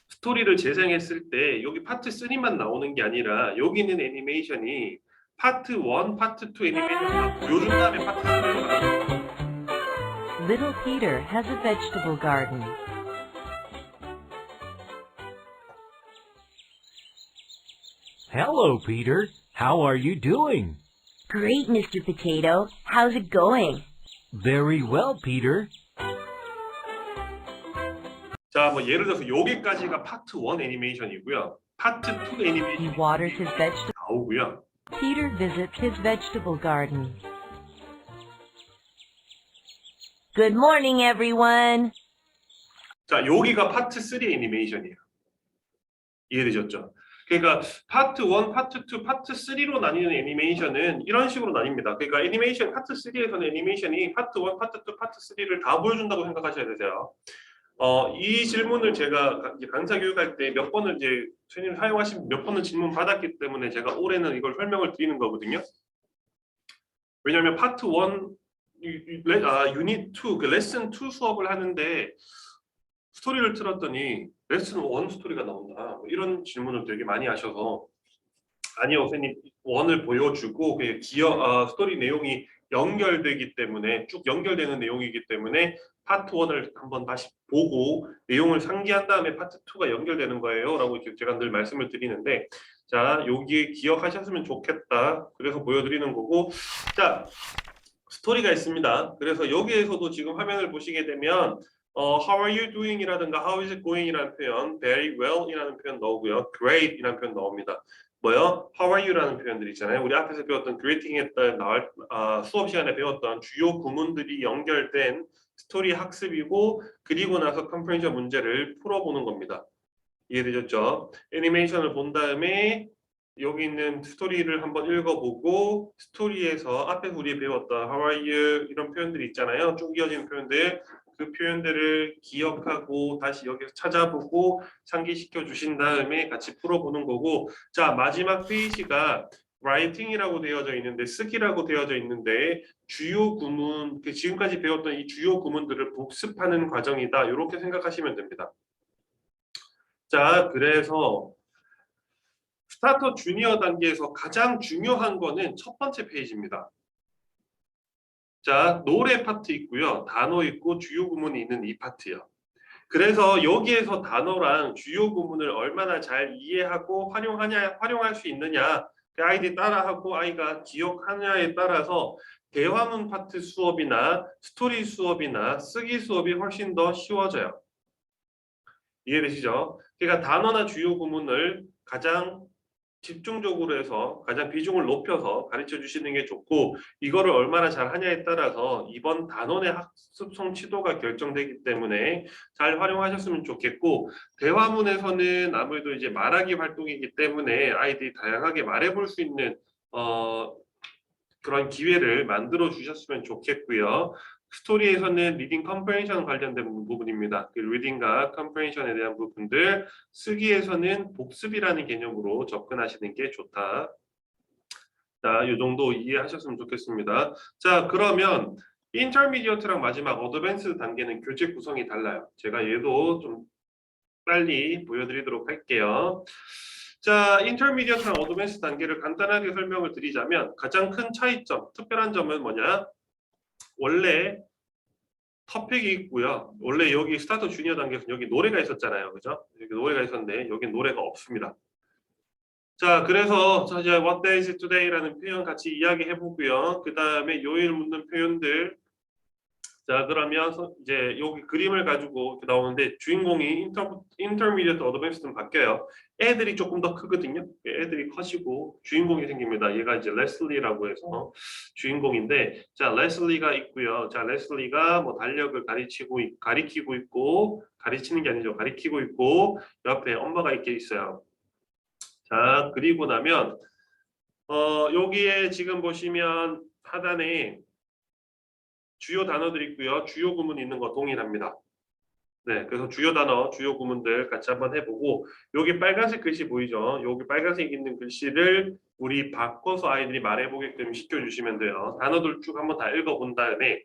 스토리를 재생했을 때 여기 파트 3만 나오는 게 아니라 여기 있는 애니메이션이 파트 1, 파트 2 애니메이션을 보여준 다음에 파트 3로 나가요. Little Peter has a vegetable garden. Hello, Peter. How are you doing? Great, Mr. Potato. How's it going? Very well, Peter. 자, 뭐 예를 들어서 여기까지가 파트 1 애니메이션이고요. 파트 2 He 애니메이션이 waters his vegetables. 나오고요. Peter visits his vegetable garden. Good morning, everyone. 자, 여기가 파트 3 애니메이션이에요. 이해되셨죠? 그러니까 파트 1, 파트 2, 파트 3로 나뉘는 애니메이션은 이런 식으로 나뉩니다. 그러니까 애니메이션 파트 3에서는 애니메이션이 파트 1, 파트 2, 파트 3를 다 보여준다고 생각하셔야 되세요. 이 질문을 제가 강사 교육할 때 몇 번을 이제 선생님 사용하신 몇 번을 질문 받았기 때문에 제가 올해는 이걸 설명을 드리는 거거든요. 왜냐하면 파트 1, 유닛 2, 그 레슨 2 수업을 하는데 스토리를 틀었더니 레슨 1 스토리가 나온다. 이런 질문을 되게 많이 하셔서 아니요, 선생님 1을 보여주고 스토리 내용이 연결되기 때문에 쭉 연결되는 내용이기 때문에 파트 1을 한번 다시 보고 내용을 상기한 다음에 파트 2가 연결되는 거예요 라고 제가 늘 말씀을 드리는데, 자, 여기 기억하셨으면 좋겠다. 그래서 보여드리는 거고, 자, 스토리가 있습니다. 그래서 여기에서도 지금 화면을 보시게 되면 How are you doing? 이라든가 How is it going? 이라는 표현, Very well 이라는 표현 나오고요. Great 이라는 표현 나옵니다. 뭐요? How are you? 라는 표현들 있잖아요. 우리 앞에서 배웠던 greeting에 따라 수업 시간에 배웠던 주요 구문들이 연결된 스토리 학습이고, 그리고 나서 컴프레hen션 문제를 풀어보는 겁니다. 이해되셨죠? 애니메이션을 본 다음에 여기 있는 스토리를 한번 읽어보고, 스토리에서 앞에서 우리 배웠던 How are you? 이런 표현들이 있잖아요. 쭉 이어지는 표현들, 그 표현들을 기억하고 다시 여기서 찾아보고 상기시켜 주신 다음에 같이 풀어보는 거고, 자, 마지막 페이지가 writing이라고 되어져 있는데 쓰기라고 되어져 있는데 주요 구문 지금까지 배웠던 이 주요 구문들을 복습하는 과정이다. 이렇게 생각하시면 됩니다. 자, 그래서 스타터 주니어 단계에서 가장 중요한 거는 첫 번째 페이지입니다. 자, 노래 파트 있고요. 단어 있고 주요 구문이 있는 이 파트요. 그래서 여기에서 단어랑 주요 구문을 얼마나 잘 이해하고 활용할 수 있느냐, 그 아이들이 따라하고 아이가 기억하냐에 따라서 대화문 파트 수업이나 스토리 수업이나 쓰기 수업이 훨씬 더 쉬워져요. 이해되시죠? 그러니까 단어나 주요 구문을 가장 집중적으로 해서 가장 비중을 높여서 가르쳐 주시는 게 좋고, 이거를 얼마나 잘 하냐에 따라서 이번 단원의 학습 성취도가 결정되기 때문에 잘 활용하셨으면 좋겠고, 대화문에서는 아무래도 이제 말하기 활동이기 때문에 아이들이 다양하게 말해볼 수 있는 그런 기회를 만들어 주셨으면 좋겠고요. 스토리에서는 리딩 컴프레hen션 관련된 부분입니다. 그 리딩과 컴프레hen션에 대한 부분들, 쓰기에서는 복습이라는 개념으로 접근하시는 게 좋다. 자, 이 정도 이해하셨으면 좋겠습니다. 자, 그러면 인터미디어트랑 마지막 어드밴스 단계는 교재 구성이 달라요. 제가 얘도 좀 빨리 보여드리도록 할게요. 자, 인터미디어트랑 어드밴스 단계를 간단하게 설명을 드리자면 가장 큰 차이점, 특별한 점은 뭐냐? 원래 토픽이 있고요. 원래 여기 스타터 주니어 단계에서 여기 노래가 있었잖아요. 그죠? 여기 노래가 있었는데 여기 노래가 없습니다. 자, 그래서 이제 What day is it today라는 표현 같이 이야기해 보고요. 그 다음에 요일 묻는 표현들. 자, 그러면 이제 여기 그림을 가지고 나오는데 주인공이 인터미디어트 어드밴스는 바뀌어요. 애들이 조금 더 크거든요. 애들이 커지고 주인공이 생깁니다. 얘가 이제 레슬리라고 해서 주인공인데, 자, 레슬리가 있고요. 자, 레슬리가 뭐 달력을 가리키고 있고, 가르치는 게 아니죠. 가리키고 있고, 옆에 엄마가 이렇게 있어요. 자, 그리고 나면 여기에 지금 보시면 하단에 주요 단어들이 있고요. 주요 구문이 있는 거 동일합니다. 네, 그래서 주요 단어, 주요 구문들 같이 한번 해보고, 여기 빨간색 글씨 보이죠? 여기 빨간색 있는 글씨를 우리 바꿔서 아이들이 말해보게끔 시켜주시면 돼요. 단어들 쭉 한번 다 읽어본 다음에,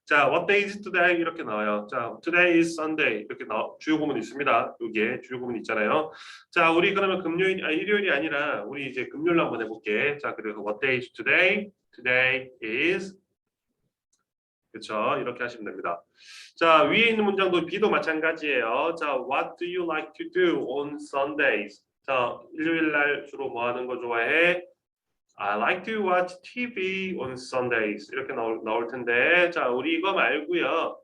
자, What day is today? 이렇게 나와요. 자, Today is Sunday. 이렇게 주요 구문 있습니다. 여기에 주요 구문 있잖아요. 자, 우리 그러면 일요일이 아니라 우리 이제 금요일로 한번 해볼게. 자, 그래서 What day is today? Today is, 그렇죠? 이렇게 하시면 됩니다. 자, 위에 있는 문장도 B도 마찬가지예요. 자, What do you like to do on Sundays? 자, 일요일 날 주로 뭐 하는 거 좋아해? I like to watch TV on Sundays. 이렇게 나올 텐데, 자, 우리 이거 말고요.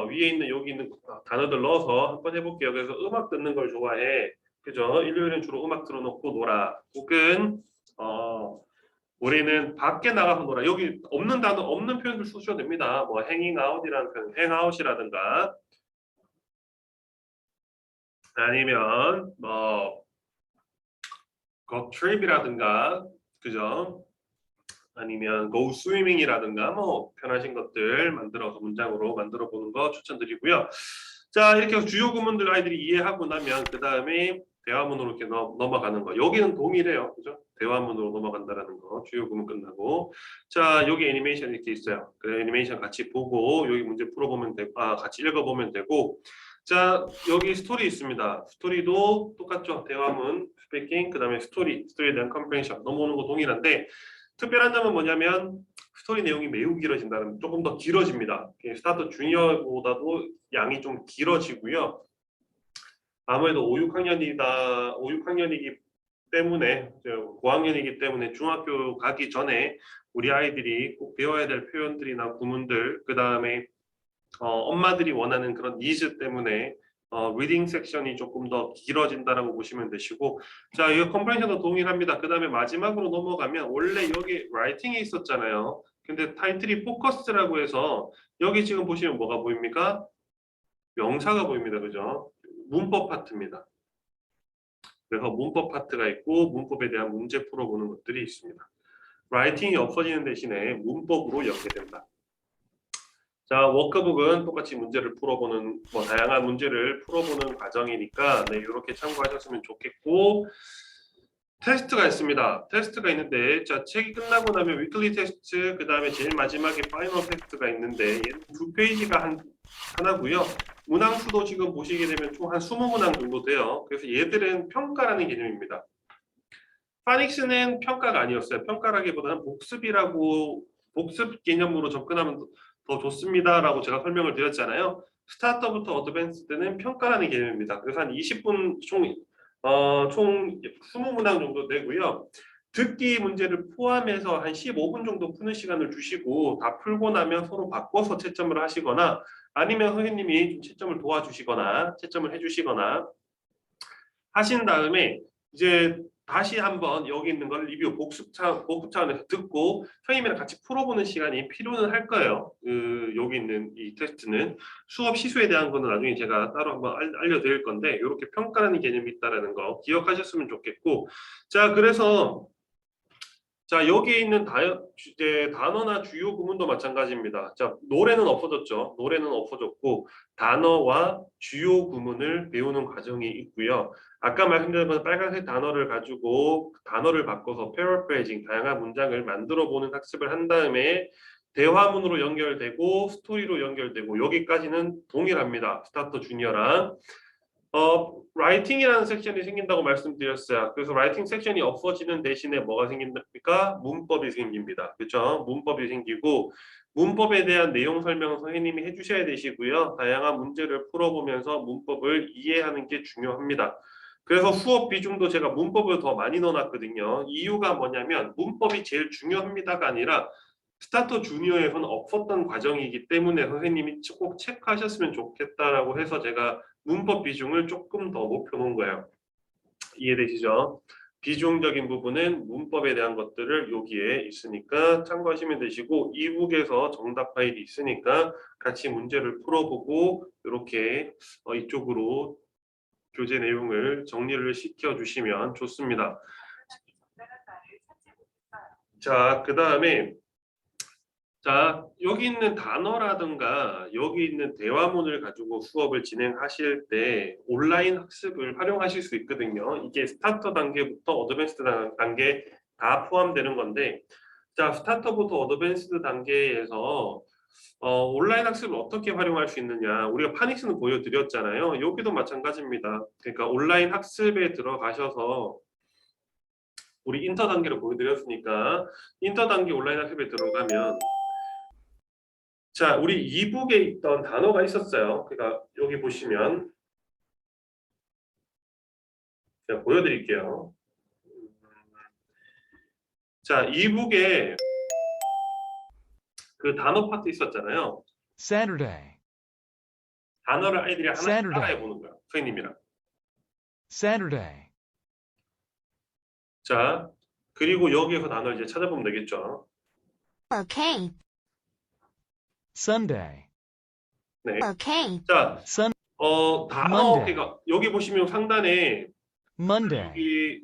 위에 있는 여기 있는 단어들 넣어서 한번 해볼게요. 그래서 음악 듣는 걸 좋아해. 그죠? 일요일은 주로 음악 틀어놓고 놀아. 혹은 우리는 밖에 나가서 놀아. 여기 없는 단어, 없는 표현들 쓰셔도 됩니다. 뭐 hanging out이라는 표현, hangout이라든가, 아니면 뭐 go trip이라든가, 그죠? 아니면 go swimming이라든가, 뭐 편하신 것들 만들어서 문장으로 만들어 보는 거 추천드리고요. 자, 이렇게 해서 주요 구문들 아이들이 이해하고 나면 그 다음에 대화문으로 이렇게 넘어가는 거. 여기는 동일해요, 그죠? 대화문으로 넘어간다라는 거. 주요 구문 끝나고. 자, 여기 애니메이션 이렇게 있어요. 그 애니메이션 같이 보고 여기 문제 풀어보면 되고, 같이 읽어보면 되고. 자, 여기 스토리 있습니다. 스토리도 똑같죠. 대화문, 스피킹, 그 다음에 스토리에 대한 컴프레hen션 넘어오는 거 동일한데, 특별한 점은 뭐냐면 스토리 내용이 매우 길어진다는, 조금 더 길어집니다. 스타터 주니어보다도 양이 좀 길어지고요. 아무래도 5, 6학년이기 때문에, 고학년이기 때문에 중학교 가기 전에 우리 아이들이 꼭 배워야 될 표현들이나 구문들, 그 다음에 엄마들이 원하는 그런 니즈 때문에 리딩 섹션이 조금 더 길어진다라고 보시면 되시고, 자, 이거 컴프레hen션도 동일합니다. 그 다음에 마지막으로 넘어가면 원래 여기 라이팅이 있었잖아요. 근데 타이틀이 포커스라고 해서 여기 지금 보시면 뭐가 보입니까? 명사가 보입니다. 그죠? 문법 파트입니다. 그래서 문법 파트가 있고 문법에 대한 문제 풀어보는 것들이 있습니다. 라이팅이 없어지는 대신에 문법으로 연계된다. 자, 워크북은 똑같이 문제를 풀어보는, 뭐 다양한 문제를 풀어보는 과정이니까 네, 이렇게 참고하셨으면 좋겠고, 테스트가 있습니다. 테스트가 있는데, 자, 책이 끝나고 나면 위클리 테스트, 그 다음에 제일 마지막에 파이널 테스트가 있는데, 얘는 2페이지가 하나고요. 문항수도 지금 보시게 되면 총 한 20문항 정도 돼요. 그래서 얘들은 평가라는 개념입니다. 파닉스는 평가가 아니었어요. 평가라기보다는 복습 개념으로 접근하면 더 좋습니다라고 제가 설명을 드렸잖아요. 스타터부터 어드밴스드는 평가라는 개념입니다. 그래서 한 20분 총 20문항 정도 되고요. 듣기 문제를 포함해서 한 15분 정도 푸는 시간을 주시고 다 풀고 나면 서로 바꿔서 채점을 하시거나 아니면 선생님이 좀 채점을 도와주시거나 채점을 해주시거나 하신 다음에 이제 다시 한번 여기 있는 걸 리뷰 복습 차원에서 듣고 선생님이랑 같이 풀어보는 시간이 필요는 할 거예요. 여기 있는 이 테스트는 수업 시수에 대한 거는 나중에 제가 따로 한번 알려드릴 건데 이렇게 평가라는 개념이 있다는 거 기억하셨으면 좋겠고, 자, 그래서 자, 여기에 있는 단어나 주요 구문도 마찬가지입니다. 자, 노래는 없어졌죠. 노래는 없어졌고 단어와 주요 구문을 배우는 과정이 있고요. 아까 말씀드린 빨간색 단어를 가지고 단어를 바꿔서 paraphrasing, 다양한 문장을 만들어 보는 학습을 한 다음에 대화문으로 연결되고 스토리로 연결되고 여기까지는 동일합니다. 스타터 주니어랑. 라이팅이라는 섹션이 생긴다고 말씀드렸어요. 그래서 라이팅 섹션이 없어지는 대신에 뭐가 생깁니까? 문법이 생깁니다. 그렇죠? 문법이 생기고 문법에 대한 내용 설명은 선생님이 해주셔야 되시고요. 다양한 문제를 풀어보면서 문법을 이해하는 게 중요합니다. 그래서 수업 비중도 제가 문법을 더 많이 넣어놨거든요. 이유가 뭐냐면 문법이 제일 중요합니다가 아니라 스타터 주니어에서는 없었던 과정이기 때문에 선생님이 꼭 체크하셨으면 좋겠다라고 해서 제가 문법 비중을 조금 더 높여놓은 거예요. 이해되시죠? 비중적인 부분은 문법에 대한 것들을 여기에 있으니까 참고하시면 되시고 이북에서 정답 파일이 있으니까 같이 문제를 풀어보고 이렇게 이쪽으로 교재 내용을 정리를 시켜주시면 좋습니다. 자, 그 다음에 자, 여기 있는 단어라든가 여기 있는 대화문을 가지고 수업을 진행하실 때 온라인 학습을 활용하실 수 있거든요. 이게 스타터 단계부터 어드밴스드 단계 다 포함되는 건데, 자, 스타터부터 어드밴스드 단계에서 온라인 학습을 어떻게 활용할 수 있느냐, 우리가 파닉스는 보여드렸잖아요. 여기도 마찬가지입니다. 그러니까 온라인 학습에 들어가셔서 우리 인터 단계를 보여드렸으니까 인터 단계 온라인 학습에 들어가면 자, 우리 이북에 있던 단어가 있었어요. 그러니까 여기 보시면 제가 보여드릴게요. 자, 이북에 그 단어 파트 있었잖아요. Saturday, 단어를 아이들이 하나씩 Saturday. 따라해 보는 거예요. 선생님이랑. Saturday, 자, 그리고 여기에서 단어를 이제 찾아보면 되겠죠. Okay, Sunday, 네. okay. 자, Sun, 단어, Monday. 그러니까 여기 보시면 상단에 Monday,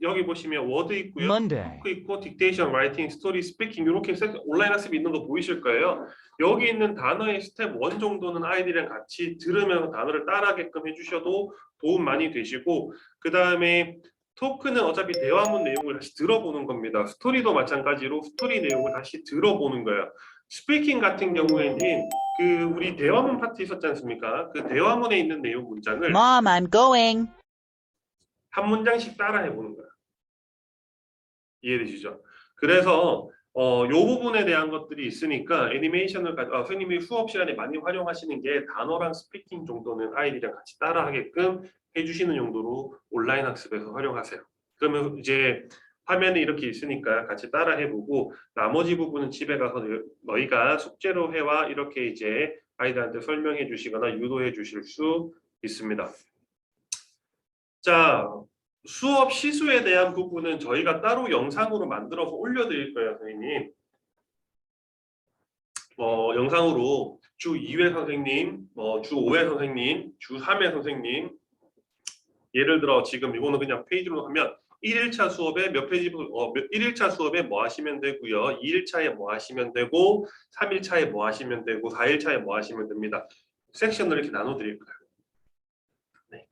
여기 보시면 워드 있고요. Monday, 토크 있고 딕테이션, 라이팅, 스토리, 스피킹 이렇게 온라인 학습이 있는 거 보이실 거예요. 여기 있는 단어의 스텝 1 정도는 아이들이랑 같이 들으면서 단어를 따라하게끔 해주셔도 도움 많이 되시고, 그 다음에 토크는 어차피 대화문 내용을 다시 들어보는 겁니다. 스토리도 마찬가지로 스토리 내용을 다시 들어보는 거예요. 스피킹 같은 경우에는 그 우리 대화문 파트 있었지 않습니까? 그 대화문에 있는 내용 문장을 Mom, I'm going. 한 문장씩 따라해 보는 거예요. 이해되시죠? 그래서 요 부분에 대한 것들이 있으니까 애니메이션을 선생님이 수업 시간에 많이 활용하시는 게 단어랑 스피킹 정도는 아이들이랑 같이 따라하게끔 해주시는 용도로 온라인 학습에서 활용하세요. 그러면 이제 화면에 이렇게 있으니까 같이 따라해보고 나머지 부분은 집에 가서 너희가 숙제로 해와 이렇게 이제 아이들한테 설명해 주시거나 유도해 주실 수 있습니다. 자, 수업 시수에 대한 부분은 저희가 따로 영상으로 만들어서 올려드릴 거예요, 선생님. 영상으로 주 2회 선생님, 주 5회 선생님, 주 3회 선생님. 예를 들어 지금 이거는 그냥 페이지로 하면 1일차 수업에 몇 페이지, 1일차 수업에 뭐 하시면 되고요. 2일차에 뭐 하시면 되고, 3일차에 뭐 하시면 되고, 4일차에 뭐 하시면 됩니다. 섹션을 이렇게 나눠드릴 거예요. 네.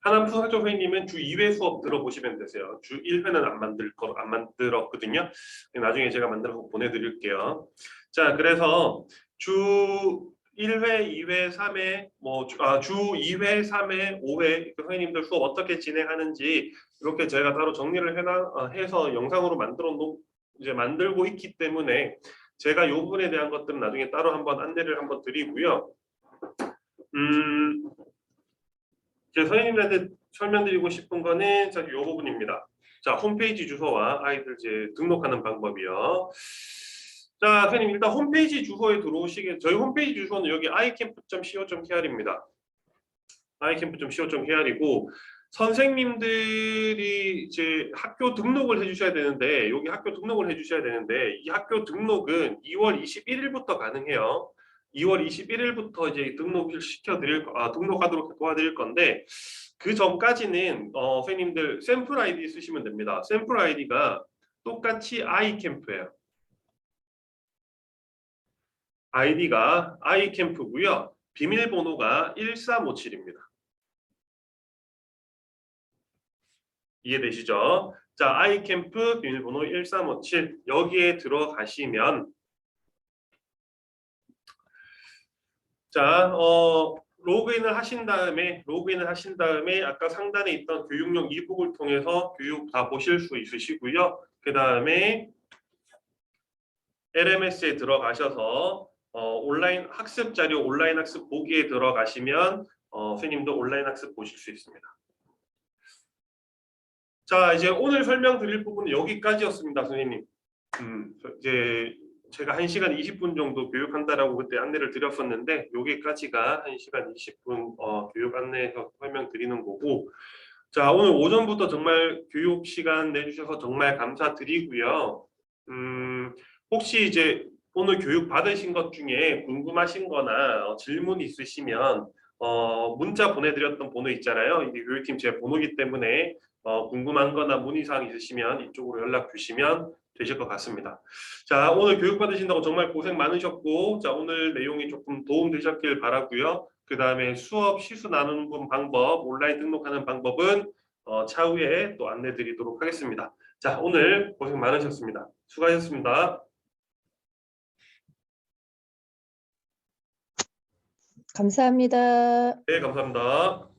하남수 학교 선생님은 주 2회 수업 들어보시면 되세요. 주 1회는 안 만들었거든요. 나중에 제가 만들어서 보내드릴게요. 자, 그래서 주 1회, 2회, 3회, 주 2회, 3회, 5회 선생님들 수업 어떻게 진행하는지 이렇게 제가 따로 정리를 해서 영상으로 만들고 있기 때문에 제가 이 부분에 대한 것들은 나중에 따로 한번 안내를 한번 드리고요. 제 선생님들한테 설명드리고 싶은 거는 이 부분입니다. 자, 홈페이지 주소와 아이들 이제 등록하는 방법이요. 자, 선생님 일단 홈페이지 주소에 저희 홈페이지 주소는 여기 iCamp.co.kr입니다. iCamp.co.kr이고 선생님들이 이제 학교 등록을 해주셔야 되는데 여기 학교 등록을 해주셔야 되는데 이 학교 등록은 2월 21일부터 가능해요. 2월 21일부터 이제 등록하도록 도와드릴 건데 그 전까지는 선생님들 샘플 아이디 쓰시면 됩니다. 샘플 아이디가 똑같이 iCamp예요. 아이디가 iCamp고요. 비밀번호가 1357입니다. 이해되시죠? 자, iCamp 비밀번호 1357 여기에 들어가시면 자, 로그인을 하신 다음에 아까 상단에 있던 교육용 이북을 통해서 교육 다 보실 수 있으시고요. 그 다음에 LMS에 들어가셔서 온라인 학습 자료, 온라인 학습 보기에 들어가시면 선생님도 온라인 학습 보실 수 있습니다. 자, 이제 오늘 설명드릴 부분은 여기까지였습니다, 선생님. 이제 제가 1시간 20분 정도 교육한다라고 그때 안내를 드렸었는데 여기까지가 1시간 20분 교육 안내해서 설명드리는 거고 자, 오늘 오전부터 정말 교육 시간 내주셔서 정말 감사드리고요. 혹시 이제 오늘 교육 받으신 것 중에 궁금하신 거나 질문 있으시면 문자 보내드렸던 번호 있잖아요. 이게 교육팀 제 번호이기 때문에 궁금한 거나 문의사항 있으시면 이쪽으로 연락 주시면 되실 것 같습니다. 자, 오늘 교육 받으신다고 정말 고생 많으셨고 자, 오늘 내용이 조금 도움 되셨길 바라고요. 그 다음에 수업 시수 나누는 방법, 온라인 등록하는 방법은 차후에 또 안내 드리도록 하겠습니다. 자, 오늘 고생 많으셨습니다. 수고하셨습니다. 감사합니다. 네, 감사합니다.